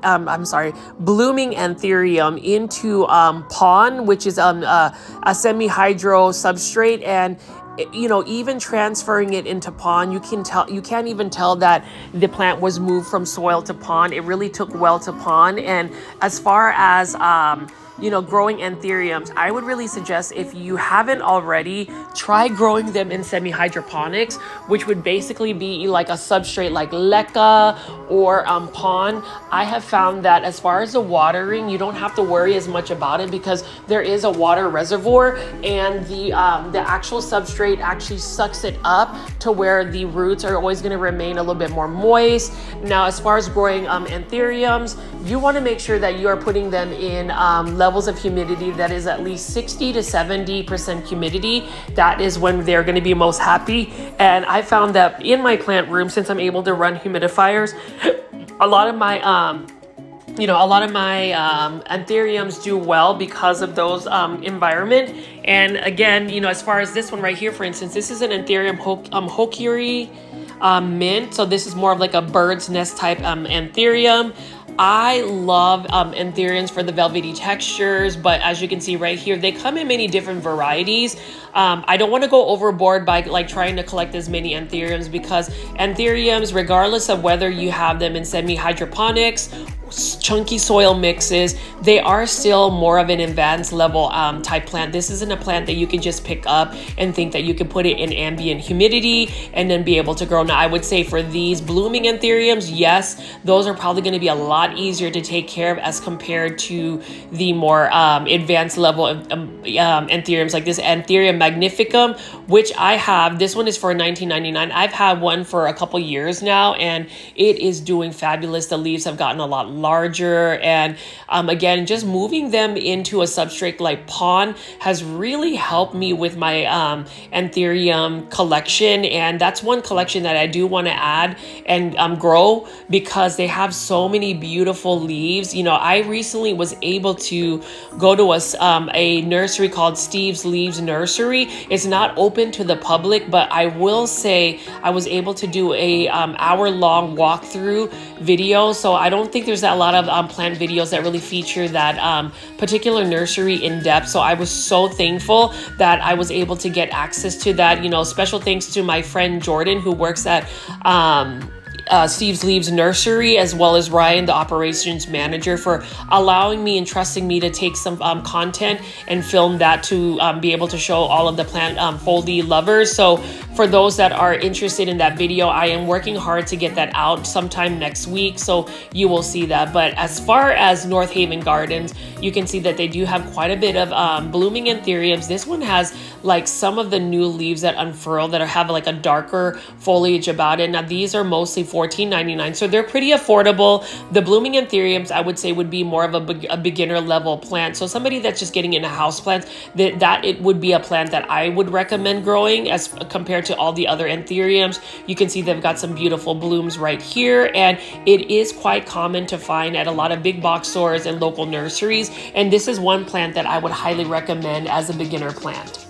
blooming anthurium into pon, which is a semi-hydro substrate. And you know, even transferring it into pon, you can't even tell that the plant was moved from soil to pon. It really took well to pon. And as far as you know, growing anthuriums, I would really suggest, if you haven't already, try growing them in semi-hydroponics, which would basically be like a substrate like leca or pon. I have found that as far as the watering, you don't have to worry as much about it because there is a water reservoir, and the actual substrate actually sucks it up to where the roots are always going to remain a little bit more moist. Now, as far as growing anthuriums, you want to make sure that you are putting them in levels of humidity that is at least 60 to 70% humidity. That is when they're going to be most happy. And I found that in my plant room, since I'm able to run humidifiers, a lot of my anthuriums do well because of those environment. And again, you know, as far as this one right here, for instance, this is an anthurium Hokiri mint. So this is more of like a bird's nest type anthurium. I love anthuriums for the velvety textures, but as you can see right here, they come in many different varieties. I don't want to go overboard by like trying to collect as many anthuriums, because anthuriums, regardless of whether you have them in semi-hydroponics, chunky soil mixes, they are still more of an advanced level type plant. This isn't a plant that you can just pick up and think that you can put it in ambient humidity and then be able to grow. Now, I would say for these blooming anthuriums, yes, those are probably going to be a lot easier to take care of as compared to the more advanced level of anthuriums like this Anthurium magnificum, which I have. This one is for $19.99. I've had one for a couple years now, and it is doing fabulous. The leaves have gotten a lot larger, and again, just moving them into a substrate like pon has really helped me with my anthurium collection. And that's one collection that I do want to add and grow, because they have so many beautiful leaves. You know, I recently was able to go to a nursery called Steve's Leaves Nursery. It's not open to the public, but I will say I was able to do a hour-long walkthrough video. So I don't think there's a lot of plant videos that really feature that particular nursery in depth. So I was so thankful that I was able to get access to that. You know, special thanks to my friend Jordan, who works at Steve's Leaves Nursery, as well as Ryan, the operations manager, for allowing me and trusting me to take some content and film that to be able to show all of the plant foldy lovers. So for those that are interested in that video, I am working hard to get that out sometime next week, so you will see that. But as far as North Haven Gardens, you can see that they do have quite a bit of blooming anthuriums. This one has like some of the new leaves that unfurl that have like a darker foliage about it. Now these are mostly $14.99, so they're pretty affordable. The blooming anthuriums, I would say, would be more of a beginner level plant. So somebody that's just getting into houseplants, that it would be a plant that I would recommend growing as compared to all the other anthuriums. You can see they've got some beautiful blooms right here, and it is quite common to find at a lot of big box stores and local nurseries. And this is one plant that I would highly recommend as a beginner plant.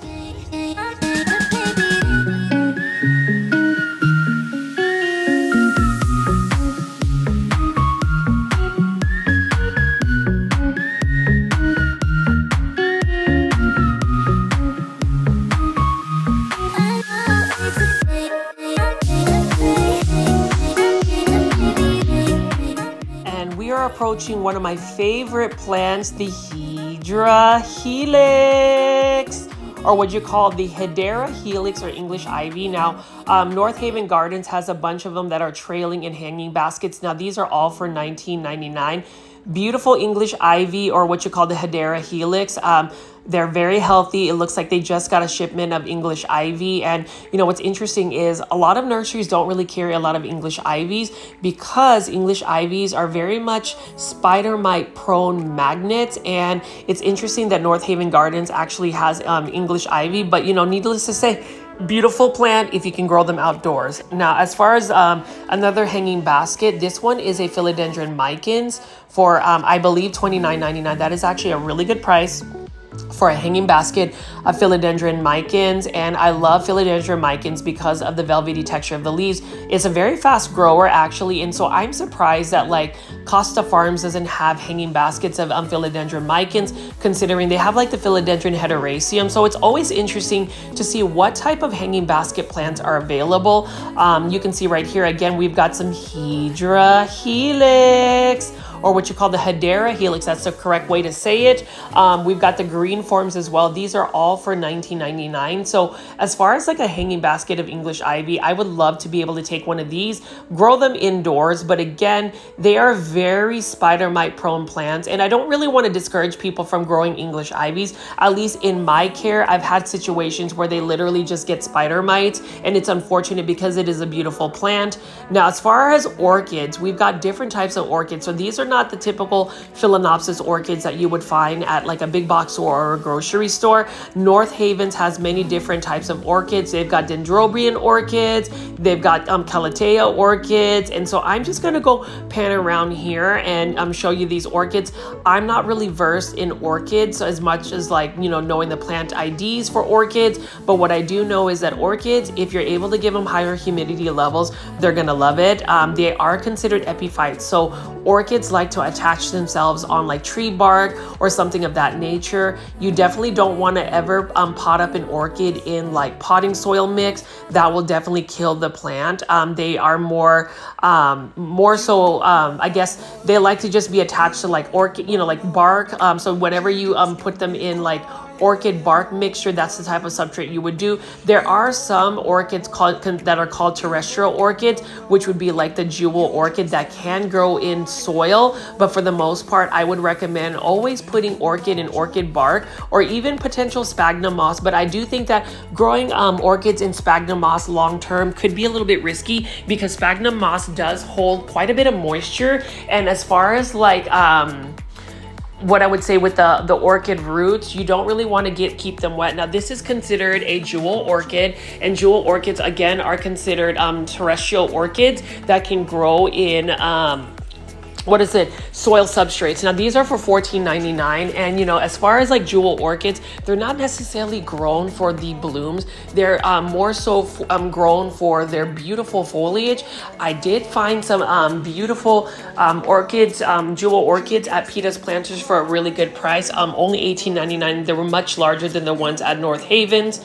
approaching one of my favorite plants, the Hydra Helix, or what you call the Hedera Helix or English Ivy. Now, North Haven Gardens has a bunch of them that are trailing in hanging baskets. Now, these are all for $19.99. Beautiful English Ivy, or what you call the Hedera Helix. They're very healthy. It looks like they just got a shipment of English Ivy. And you know, what's interesting is a lot of nurseries don't really carry a lot of English Ivies because English Ivies are very much spider mite prone magnets. And it's interesting that North Haven Gardens actually has English Ivy, but you know, needless to say, beautiful plant if you can grow them outdoors. Now, as far as another hanging basket, this one is a philodendron micans for I believe $29.99. That is actually a really good price for a hanging basket of philodendron micans. And I love philodendron micans because of the velvety texture of the leaves. It's a very fast grower actually, and so I'm surprised that like Costa Farms doesn't have hanging baskets of philodendron micans, considering they have like the philodendron hederaceum. So it's always interesting to see what type of hanging basket plants are available. You can see right here again, we've got some Hydra Helix, or what you call the Hedera Helix. That's the correct way to say it. We've got the green forms as well. These are all for $19.99. So as far as like a hanging basket of English Ivy, I would love to be able to take one of these, grow them indoors. But again, they are very spider mite prone plants. And I don't really want to discourage people from growing English Ivies. At least in my care, I've had situations where they literally just get spider mites, and it's unfortunate because it is a beautiful plant. Now, as far as orchids, we've got different types of orchids. So these are not the typical Phalaenopsis orchids that you would find at like a big box store or a grocery store. North Havens has many different types of orchids. They've got dendrobium orchids, they've got calathea orchids, and so I'm just gonna go pan around here and show you these orchids. I'm not really versed in orchids as much as like, you know, knowing the plant IDs for orchids, but what I do know is that orchids, if you're able to give them higher humidity levels, they're gonna love it. They are considered epiphytes, so orchids like to attach themselves on like tree bark or something of that nature. You definitely don't want to ever pot up an orchid in like potting soil mix. That will definitely kill the plant. They are more so I guess they like to just be attached to like orchid, you know, like bark. So whenever you put them in like orchid bark mixture, that's the type of substrate you would do. There are some orchids that are called terrestrial orchids, which would be like the jewel orchid that can grow in soil, but for the most part I would recommend always putting orchid in orchid bark or even potential sphagnum moss. But I do think that growing orchids in sphagnum moss long term could be a little bit risky because sphagnum moss does hold quite a bit of moisture. And as far as like what I would say with the orchid roots, you don't really want to keep them wet. Now, this is considered a jewel orchid, and jewel orchids again are considered terrestrial orchids that can grow in soil substrates. Now these are for $14.99, and you know, as far as like jewel orchids, they're not necessarily grown for the blooms. They're more so grown for their beautiful foliage. I did find some beautiful orchids, jewel orchids at Peta's Planters for a really good price, only $18.99. They were much larger than the ones at North Havens.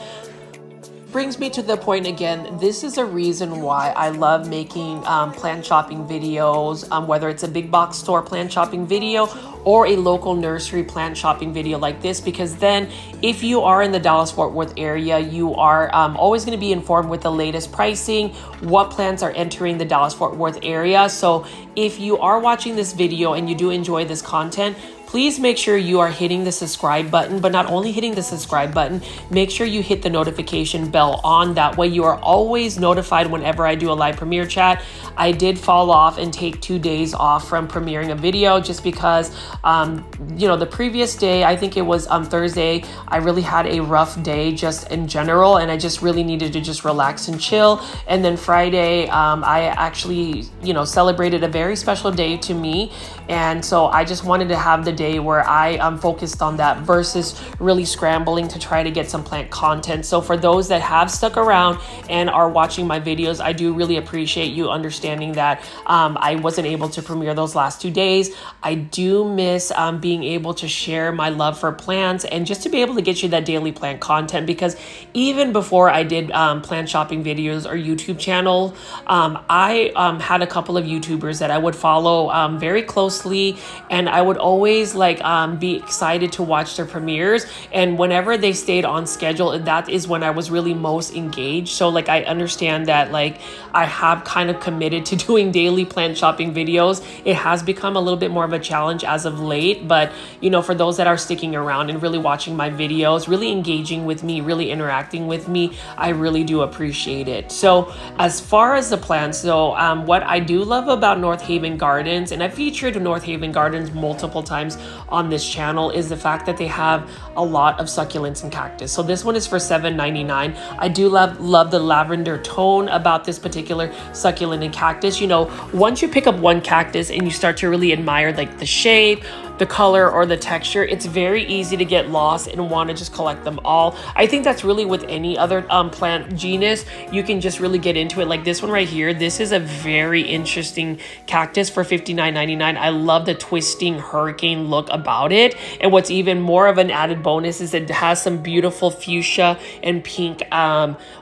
Brings me to the point again, this is a reason why I love making plant shopping videos, whether it's a big box store plant shopping video or a local nursery plant shopping video like this, because then if you are in the Dallas-Fort Worth area, you are always going to be informed with the latest pricing, what plants are entering the Dallas-Fort Worth area. So if you are watching this video and you do enjoy this content, please make sure you are hitting the subscribe button, but not only hitting the subscribe button, make sure you hit the notification bell on. That way you are always notified whenever I do a live premiere chat. I did fall off and take 2 days off from premiering a video just because, you know, the previous day, I think it was Thursday, I really had a rough day just in general, and I just really needed to just relax and chill. And then Friday, I actually, you know, celebrated a very special day to me. And so I just wanted to have the day where I focused on that versus really scrambling to try to get some plant content. So for those that have stuck around and are watching my videos, I do really appreciate you understanding that I wasn't able to premiere those last 2 days. I do miss being able to share my love for plants and just to be able to get you that daily plant content, because even before I did plant shopping videos or YouTube channel, I had a couple of YouTubers that I would follow very closely, and I would always like be excited to watch their premieres. And whenever they stayed on schedule, that is when I was really most engaged. So like I understand that like I have kind of committed to doing daily plant shopping videos. It has become a little bit more of a challenge as of late, but you know, for those that are sticking around and really watching my videos, really engaging with me, really interacting with me, I really do appreciate it. So as far as the plants though, what I do love about North Haven Gardens, and I've featured North Haven Gardens multiple times on this channel, is the fact that they have a lot of succulents and cactus. So this one is for $7.99. I do love the lavender tone about this particular succulent and cactus. You know, once you pick up one cactus and you start to really admire like the shape, the color, or the texture, it's very easy to get lost and want to just collect them all. I think that's really with any other plant genus. You can just really get into it. Like this one right here, this is a very interesting cactus for $59.99. I love the twisting hurricane look about it. And what's even more of an added bonus is it has some beautiful fuchsia and pink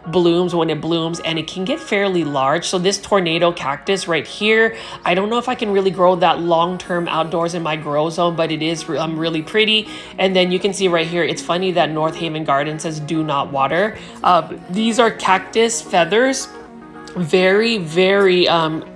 blooms when it blooms, and it can get fairly large. So this tornado cactus right here, I don't know if I can really grow that long-term outdoors in my grow zone, but it is really pretty. And then you can see right here, it's funny that North Haven Garden says do not water. These are cactus feathers. Very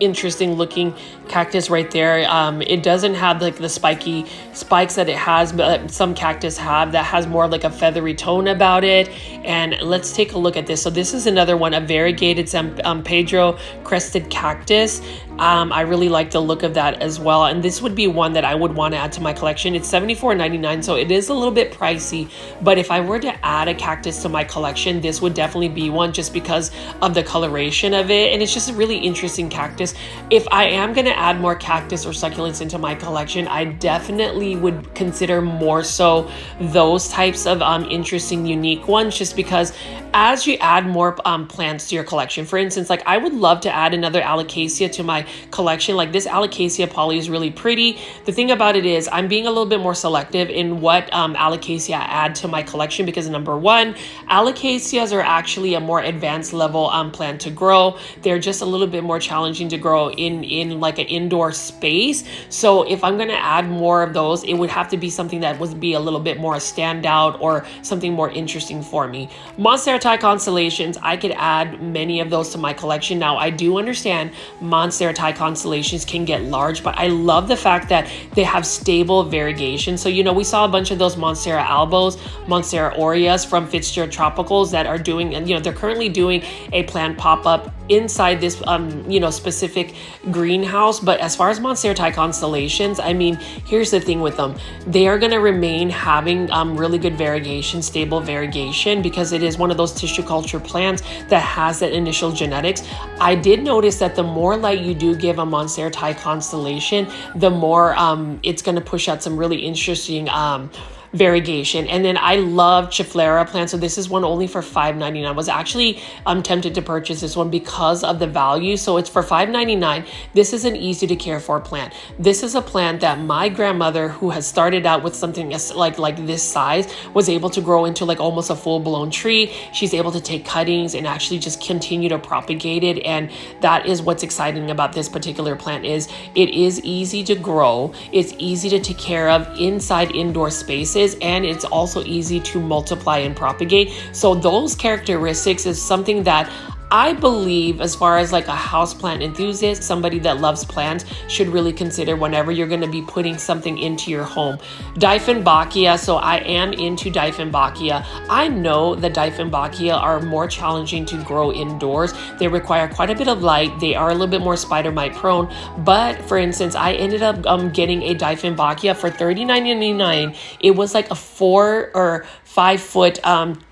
interesting looking cactus right there. It doesn't have like the spiky spikes that it has, but some cactus have that has more like a feathery tone about it. And let's take a look at this. So this is another one, a variegated San Pedro crested cactus. I really like the look of that as well, and this would be one that I would want to add to my collection. It's $74.99, so it is a little bit pricey, but if I were to add a cactus to my collection, this would definitely be one, just because of the coloration of it, and it's just a really interesting cactus. If I am going to add more cactus or succulents into my collection, I definitely would consider more so those types of interesting, unique ones, just because as you add more plants to your collection, for instance, like I would love to add another alocasia to my collection. Like this alocasia poly is really pretty. The thing about it is I'm being a little bit more selective in what alocasia I add to my collection, because number one, alocasias are actually a more advanced level plant to grow. They're just a little bit more challenging to grow in like an indoor space. So if I'm going to add more of those, it would have to be something that would be a little bit more standout or something more interesting for me. Monstera constellations, I could add many of those to my collection. Now I do understand Monstera constellations can get large, but I love the fact that they have stable variegation. So you know, we saw a bunch of those Monstera albos, Monstera Aureas from Fitzgeralds Tropicals that are doing, and you know, they're currently doing a plant pop-up inside this you know, specific greenhouse. But as far as Monstera constellations, I mean, here's the thing with them, they are going to remain having really good variegation, stable variegation, because it is one of those tissue culture plants that has that initial genetics. I did notice that the more light you do give a Monstera constellation, the more it's going to push out some really interesting variegation. And then I love Chiflera plants. So this is one only for $5.99. I was actually tempted to purchase this one because of the value. So it's for $5.99. This is an easy to care for plant. This is a plant that my grandmother, who has started out with something like this size, was able to grow into like almost a full-blown tree. She's able to take cuttings and actually just continue to propagate it. And that is what's exciting about this particular plant, is it is easy to grow. It's easy to take care of inside indoor spaces, and it's also easy to multiply and propagate. So those characteristics is something that I believe, as far as like a houseplant enthusiast, somebody that loves plants, should really consider whenever you're going to be putting something into your home. Dieffenbachia, so I am into Dieffenbachia. I know that Dieffenbachia are more challenging to grow indoors. They require quite a bit of light. They are a little bit more spider mite prone. But for instance, I ended up getting a Dieffenbachia for $39.99. It was like a 4 or 5-foot,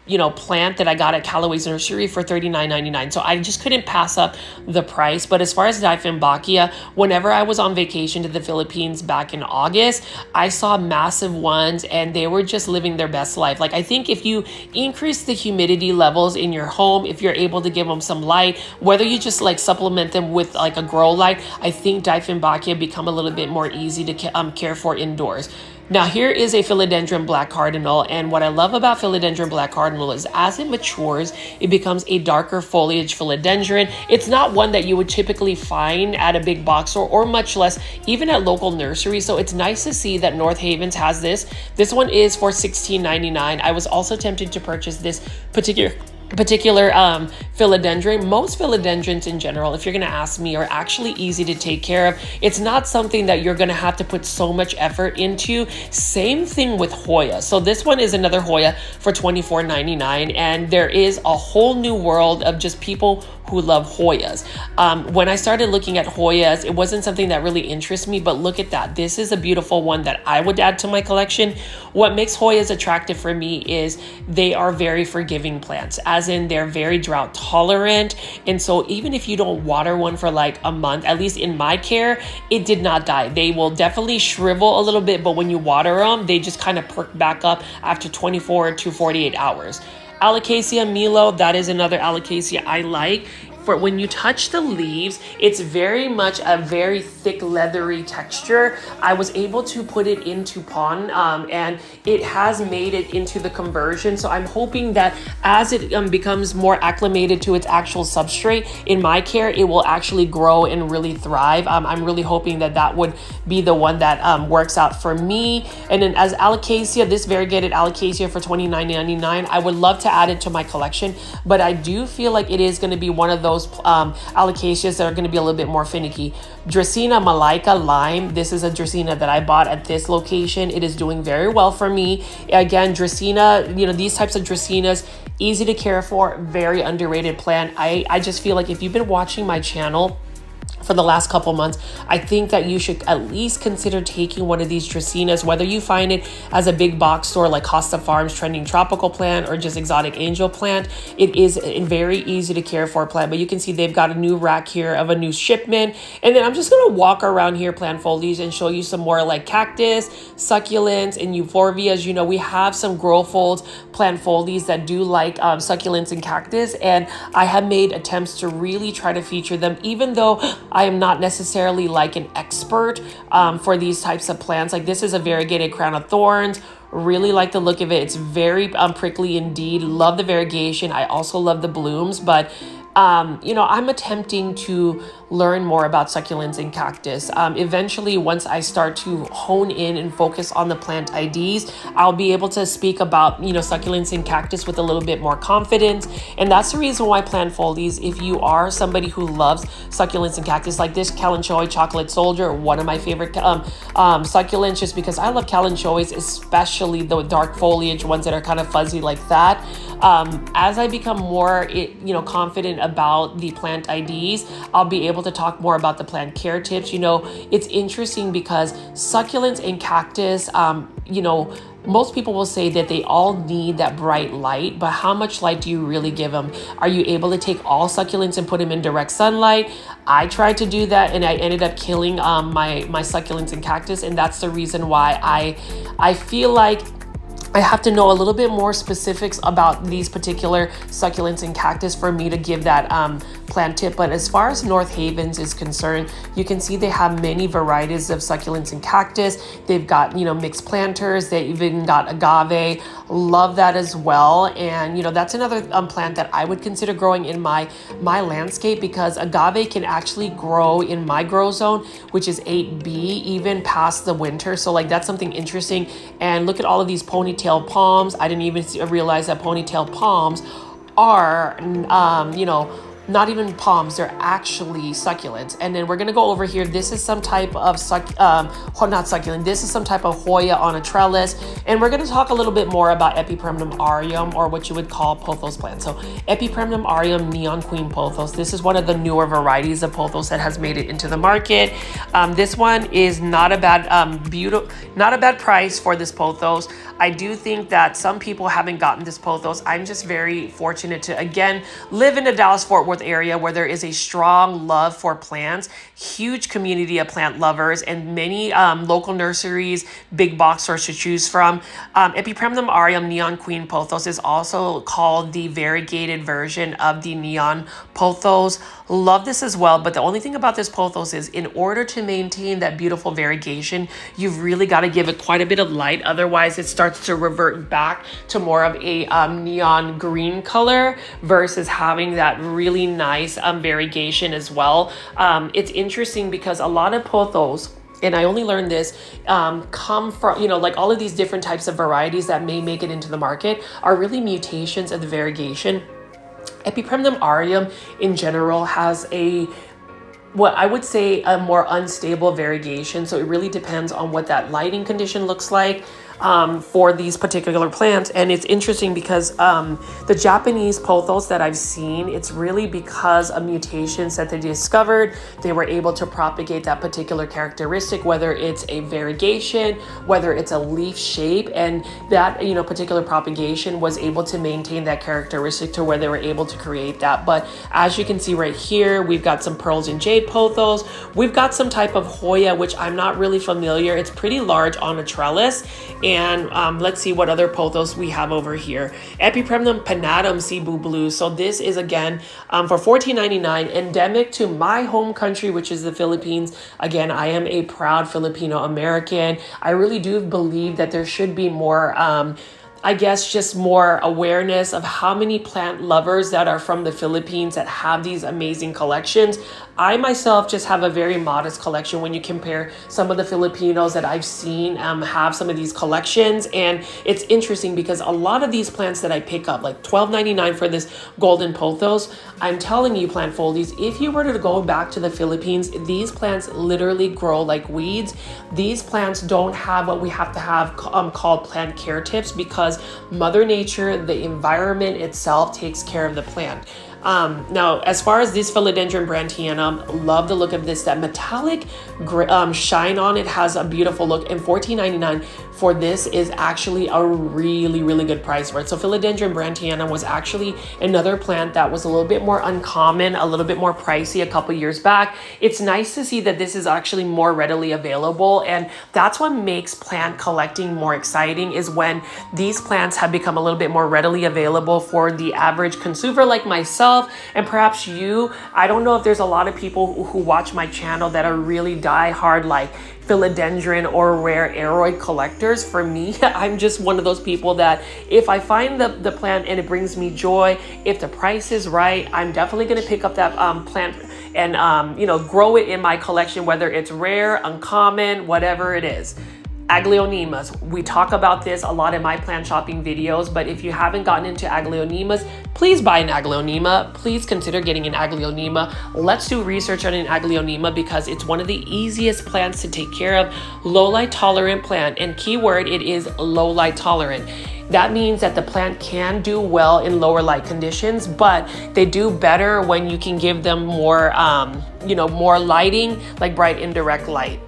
you know, plant that I got at Callaway's Nursery for $39.99. So I just couldn't pass up the price. But as far as Dieffenbachia, whenever I was on vacation to the Philippines back in August, I saw massive ones and they were just living their best life. Like, I think if you increase the humidity levels in your home, if you're able to give them some light, whether you just like supplement them with like a grow light, I think Dieffenbachia become a little bit more easy to care for indoors. Now, here is a philodendron black cardinal, and what I love about philodendron black cardinal is as it matures, it becomes a darker foliage philodendron. It's not one that you would typically find at a big box store, or much less even at local nurseries. So it's nice to see that North Havens has this. This one is for $16.99. I was also tempted to purchase this particular philodendron. Most philodendrons in general, if you're going to ask me, are actually easy to take care of. It's not something that you're going to have to put so much effort into. Same thing with Hoya. So this one is another Hoya for $24.99, and there is a whole new world of just people who love Hoyas. When I started looking at Hoyas, it wasn't something that really interests me, but look at that. This is a beautiful one that I would add to my collection. What makes Hoyas attractive for me is they are very forgiving plants, as in they're very drought tolerant. And so even if you don't water one for like a month, at least in my care, it did not die. They will definitely shrivel a little bit, but when you water them, they just kind of perk back up after 24 to 48 hours. Alocasia Milo, that is another alocasia I like. For when you touch the leaves, it's very much a very thick leathery texture. I was able to put it into pon, and it has made it into the conversion. So I'm hoping that as it becomes more acclimated to its actual substrate, in my care, it will actually grow and really thrive. I'm really hoping that that would be the one that works out for me. And then as alocasia, this variegated alocasia for $29.99, I would love to add it to my collection, but I do feel like it is going to be one of those alocasias that are going to be a little bit more finicky. Dracaena Malaica Lime. This is a Dracaena that I bought at this location. It is doing very well for me. Again, Dracaena, you know, these types of Dracaenas, easy to care for, very underrated plant. I just feel like if you've been watching my channel for the last couple months, I think that you should at least consider taking one of these Dracaenas, whether you find it as a big box store like Costa Farms Trending Tropical Plant or just Exotic Angel Plant. It is a very easy to care for plant, but you can see they've got a new rack here of a new shipment. And then I'm just going to walk around here, plant foliage, and show you some more like cactus, succulents, and euphorbias. You know, we have some grow folds, plant foliage that do like succulents and cactus, and I have made attempts to really try to feature them, even though I am not necessarily like an expert for these types of plants. Like, this is a variegated crown of thorns. Really like the look of it. It's very prickly indeed. Love the variegation. I also love the blooms, but you know, I'm attempting to learn more about succulents and cactus. Eventually, once I start to hone in and focus on the plant IDs, I'll be able to speak about, you know, succulents and cactus with a little bit more confidence. And that's the reason why plant folies, if you are somebody who loves succulents and cactus, like this Kalanchoe Chocolate Soldier, one of my favorite succulents, just because I love Kalanchoes, especially the dark foliage ones that are kind of fuzzy like that. As I become more, you know, confident about the plant IDs, I'll be able to talk more about the plant care tips. You know, it's interesting because succulents and cactus, you know, most people will say that they all need that bright light, but how much light do you really give them? Are you able to take all succulents and put them in direct sunlight? I tried to do that and I ended up killing my succulents and cactus, and that's the reason why I feel like I have to know a little bit more specifics about these particular succulents and cactus for me to give that plant tip. But as far as North Havens is concerned, you can see they have many varieties of succulents and cactus. They've got, you know, mixed planters. They even got agave. Love that as well. And, you know, that's another plant that I would consider growing in my landscape, because agave can actually grow in my grow zone, which is 8B, even past the winter. So like, that's something interesting. And look at all of these ponytail palms. I didn't even realize that ponytail palms are, you know, not even palms, they're actually succulents. And then we're gonna go over here. This is some type of not succulent, this is some type of Hoya on a trellis. And we're gonna talk a little bit more about Epipremnum aureum, or what you would call pothos plants. So Epipremnum aureum Neon Queen pothos. This is one of the newer varieties of pothos that has made it into the market. This one is not a bad not a bad price for this pothos. I do think that some people haven't gotten this pothos. I'm just very fortunate to, again, live in the Dallas-Fort Worth area where there is a strong love for plants, huge community of plant lovers, and many local nurseries, big box stores to choose from. Epipremnum aureum Neon Queen pothos is also called the variegated version of the neon pothos. Love this as well, but the only thing about this pothos is, in order to maintain that beautiful variegation, you've really got to give it quite a bit of light. Otherwise, it starts to revert back to more of a neon green color versus having that really nice variegation as well. It's interesting because a lot of pothos, and I only learned this, come from, like all of these different types of varieties that may make it into the market are really mutations of the variegation. Epipremnum aureum in general has what I would say a more unstable variegation. So it really depends on what that lighting condition looks like for these particular plants. And it's interesting because the Japanese pothos that I've seen, it's really because of mutations that they discovered. They were able to propagate that particular characteristic, whether it's a variegation, whether it's a leaf shape, and that particular propagation was able to maintain that characteristic to where they were able to create that. But as you can see right here, we've got some pearls and jade pothos. We've got some type of Hoya, which I'm not really familiar. It's pretty large on a trellis. And let's see what other pothos we have over here. Epipremnum panatum Cebu Blue. So this is, again, for $14.99, endemic to my home country, which is the Philippines. Again, I am a proud Filipino American. I really do believe that there should be more I guess just more awareness of how many plant lovers that are from the Philippines that have these amazing collections. I myself just have a very modest collection when you compare some of the Filipinos that I've seen have some of these collections. And it's interesting because a lot of these plants that I pick up, like $12.99 for this golden pothos, I'm telling you, plant foldies, if you were to go back to the Philippines, these plants literally grow like weeds. These plants don't have what we have to have called plant care tips, because Mother Nature, the environment itself, takes care of the plant. Now, as far as this Philodendron Brantianum, love the look of this. That metallic shine on it has a beautiful look, and $14.99 for this is actually a really, really good price for it. So Philodendron Brantianum was actually another plant that was a little bit more uncommon, a little bit more pricey a couple years back. It's nice to see that this is actually more readily available, and that's what makes plant collecting more exciting, is when these plants have become a little bit more readily available for the average consumer like myself, and perhaps you. I don't know if there's a lot of people who watch my channel that are really die-hard like philodendron or rare aroid collectors. For me, I'm just one of those people that if I find the plant and it brings me joy, if the price is right, I'm definitely going to pick up that plant and grow it in my collection, whether it's rare, uncommon, whatever it is. Aglaonemas. We talk about this a lot in my plant shopping videos, but if you haven't gotten into aglaonemas, please buy an aglaonema. Please consider getting an aglaonema. Let's do research on an aglaonema because it's one of the easiest plants to take care of. Low light tolerant plant, and keyword, it is low light tolerant. That means that the plant can do well in lower light conditions, but they do better when you can give them more, more lighting, like bright indirect light.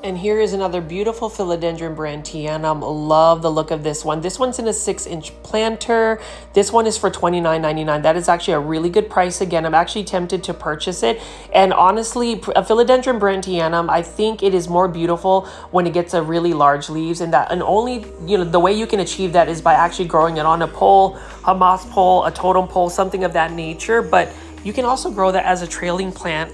And here is another beautiful Philodendron Brantianum. Love the look of this one. This one's in a 6-inch planter. This one is for $29.99. That is actually a really good price. Again, I'm actually tempted to purchase it. And honestly, a Philodendron Brantianum, I think it is more beautiful when it gets a really large leaves, and only, the way you can achieve that is by actually growing it on a pole, a moss pole, a totem pole, something of that nature. But you can also grow that as a trailing plant.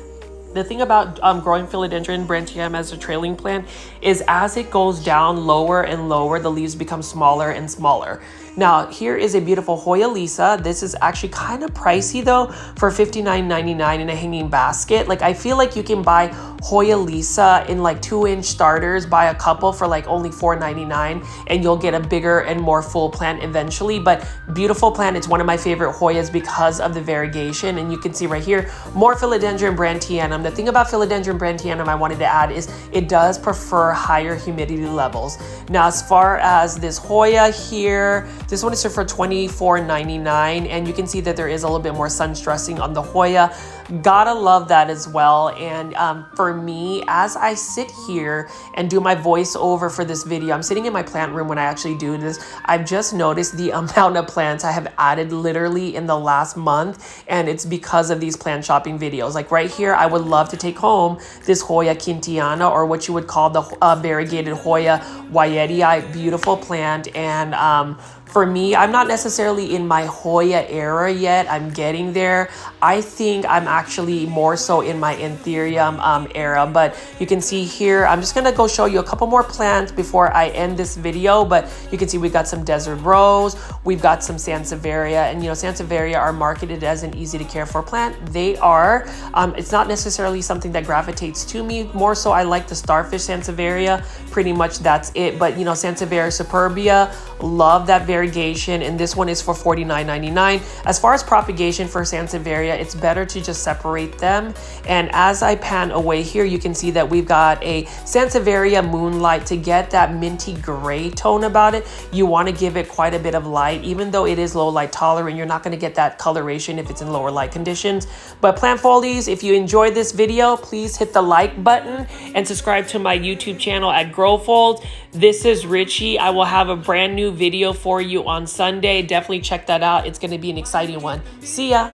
The thing about growing Philodendron Brantianum as a trailing plant is as it goes down lower and lower, the leaves become smaller and smaller. Now, here is a beautiful Hoya Lisa. This is actually kind of pricey though, for $59.99 in a hanging basket. Like, I feel like you can buy Hoya Lisa in like 2-inch starters, buy a couple for like only $4.99, and you'll get a bigger and more full plant eventually. But beautiful plant. It's one of my favorite Hoyas because of the variegation. And you can see right here, more Philodendron Brantianum. The thing about Philodendron Brantianum I wanted to add is it does prefer higher humidity levels. Now, as far as this Hoya here, this one is for $24.99, and you can see that there is a little bit more sun stressing on the Hoya. Gotta love that as well. And for me, as I sit here and do my voiceover for this video, I'm sitting in my plant room when I actually do this. I've just noticed the amount of plants I have added literally in the last month, and it's because of these plant shopping videos. Like right here, I would love to take home this Hoya Quintiana, or what you would call the variegated Hoya Wyetii. Beautiful plant. And for me, I'm not necessarily in my Hoya era yet. I'm getting there. I think I'm actually more so in my Anthurium era. But you can see here, I'm just gonna go show you a couple more plants before I end this video. But you can see we've got some Desert Rose, we've got some Sansevieria, and you know, Sansevieria are marketed as an easy to care for plant. They are. It's not necessarily something that gravitates to me. More so, I like the Starfish Sansevieria. Pretty much that's it. But you know, Sansevieria superbia, love that variegation, and this one is for $49.99. As far as propagation for Sansevieria, it's better to just separate them. And as I pan away here, you can see that we've got a Sansevieria Moonlight. To get that minty gray tone about it, you want to give it quite a bit of light. Even though it is low light tolerant, you're not going to get that coloration if it's in lower light conditions. But plant foldies, if you enjoyed this video, please hit the like button and subscribe to my YouTube channel at GrowFold. This is Richie. I will have a brand new video for you on Sunday. Definitely check that out. It's going to be an exciting one. See ya.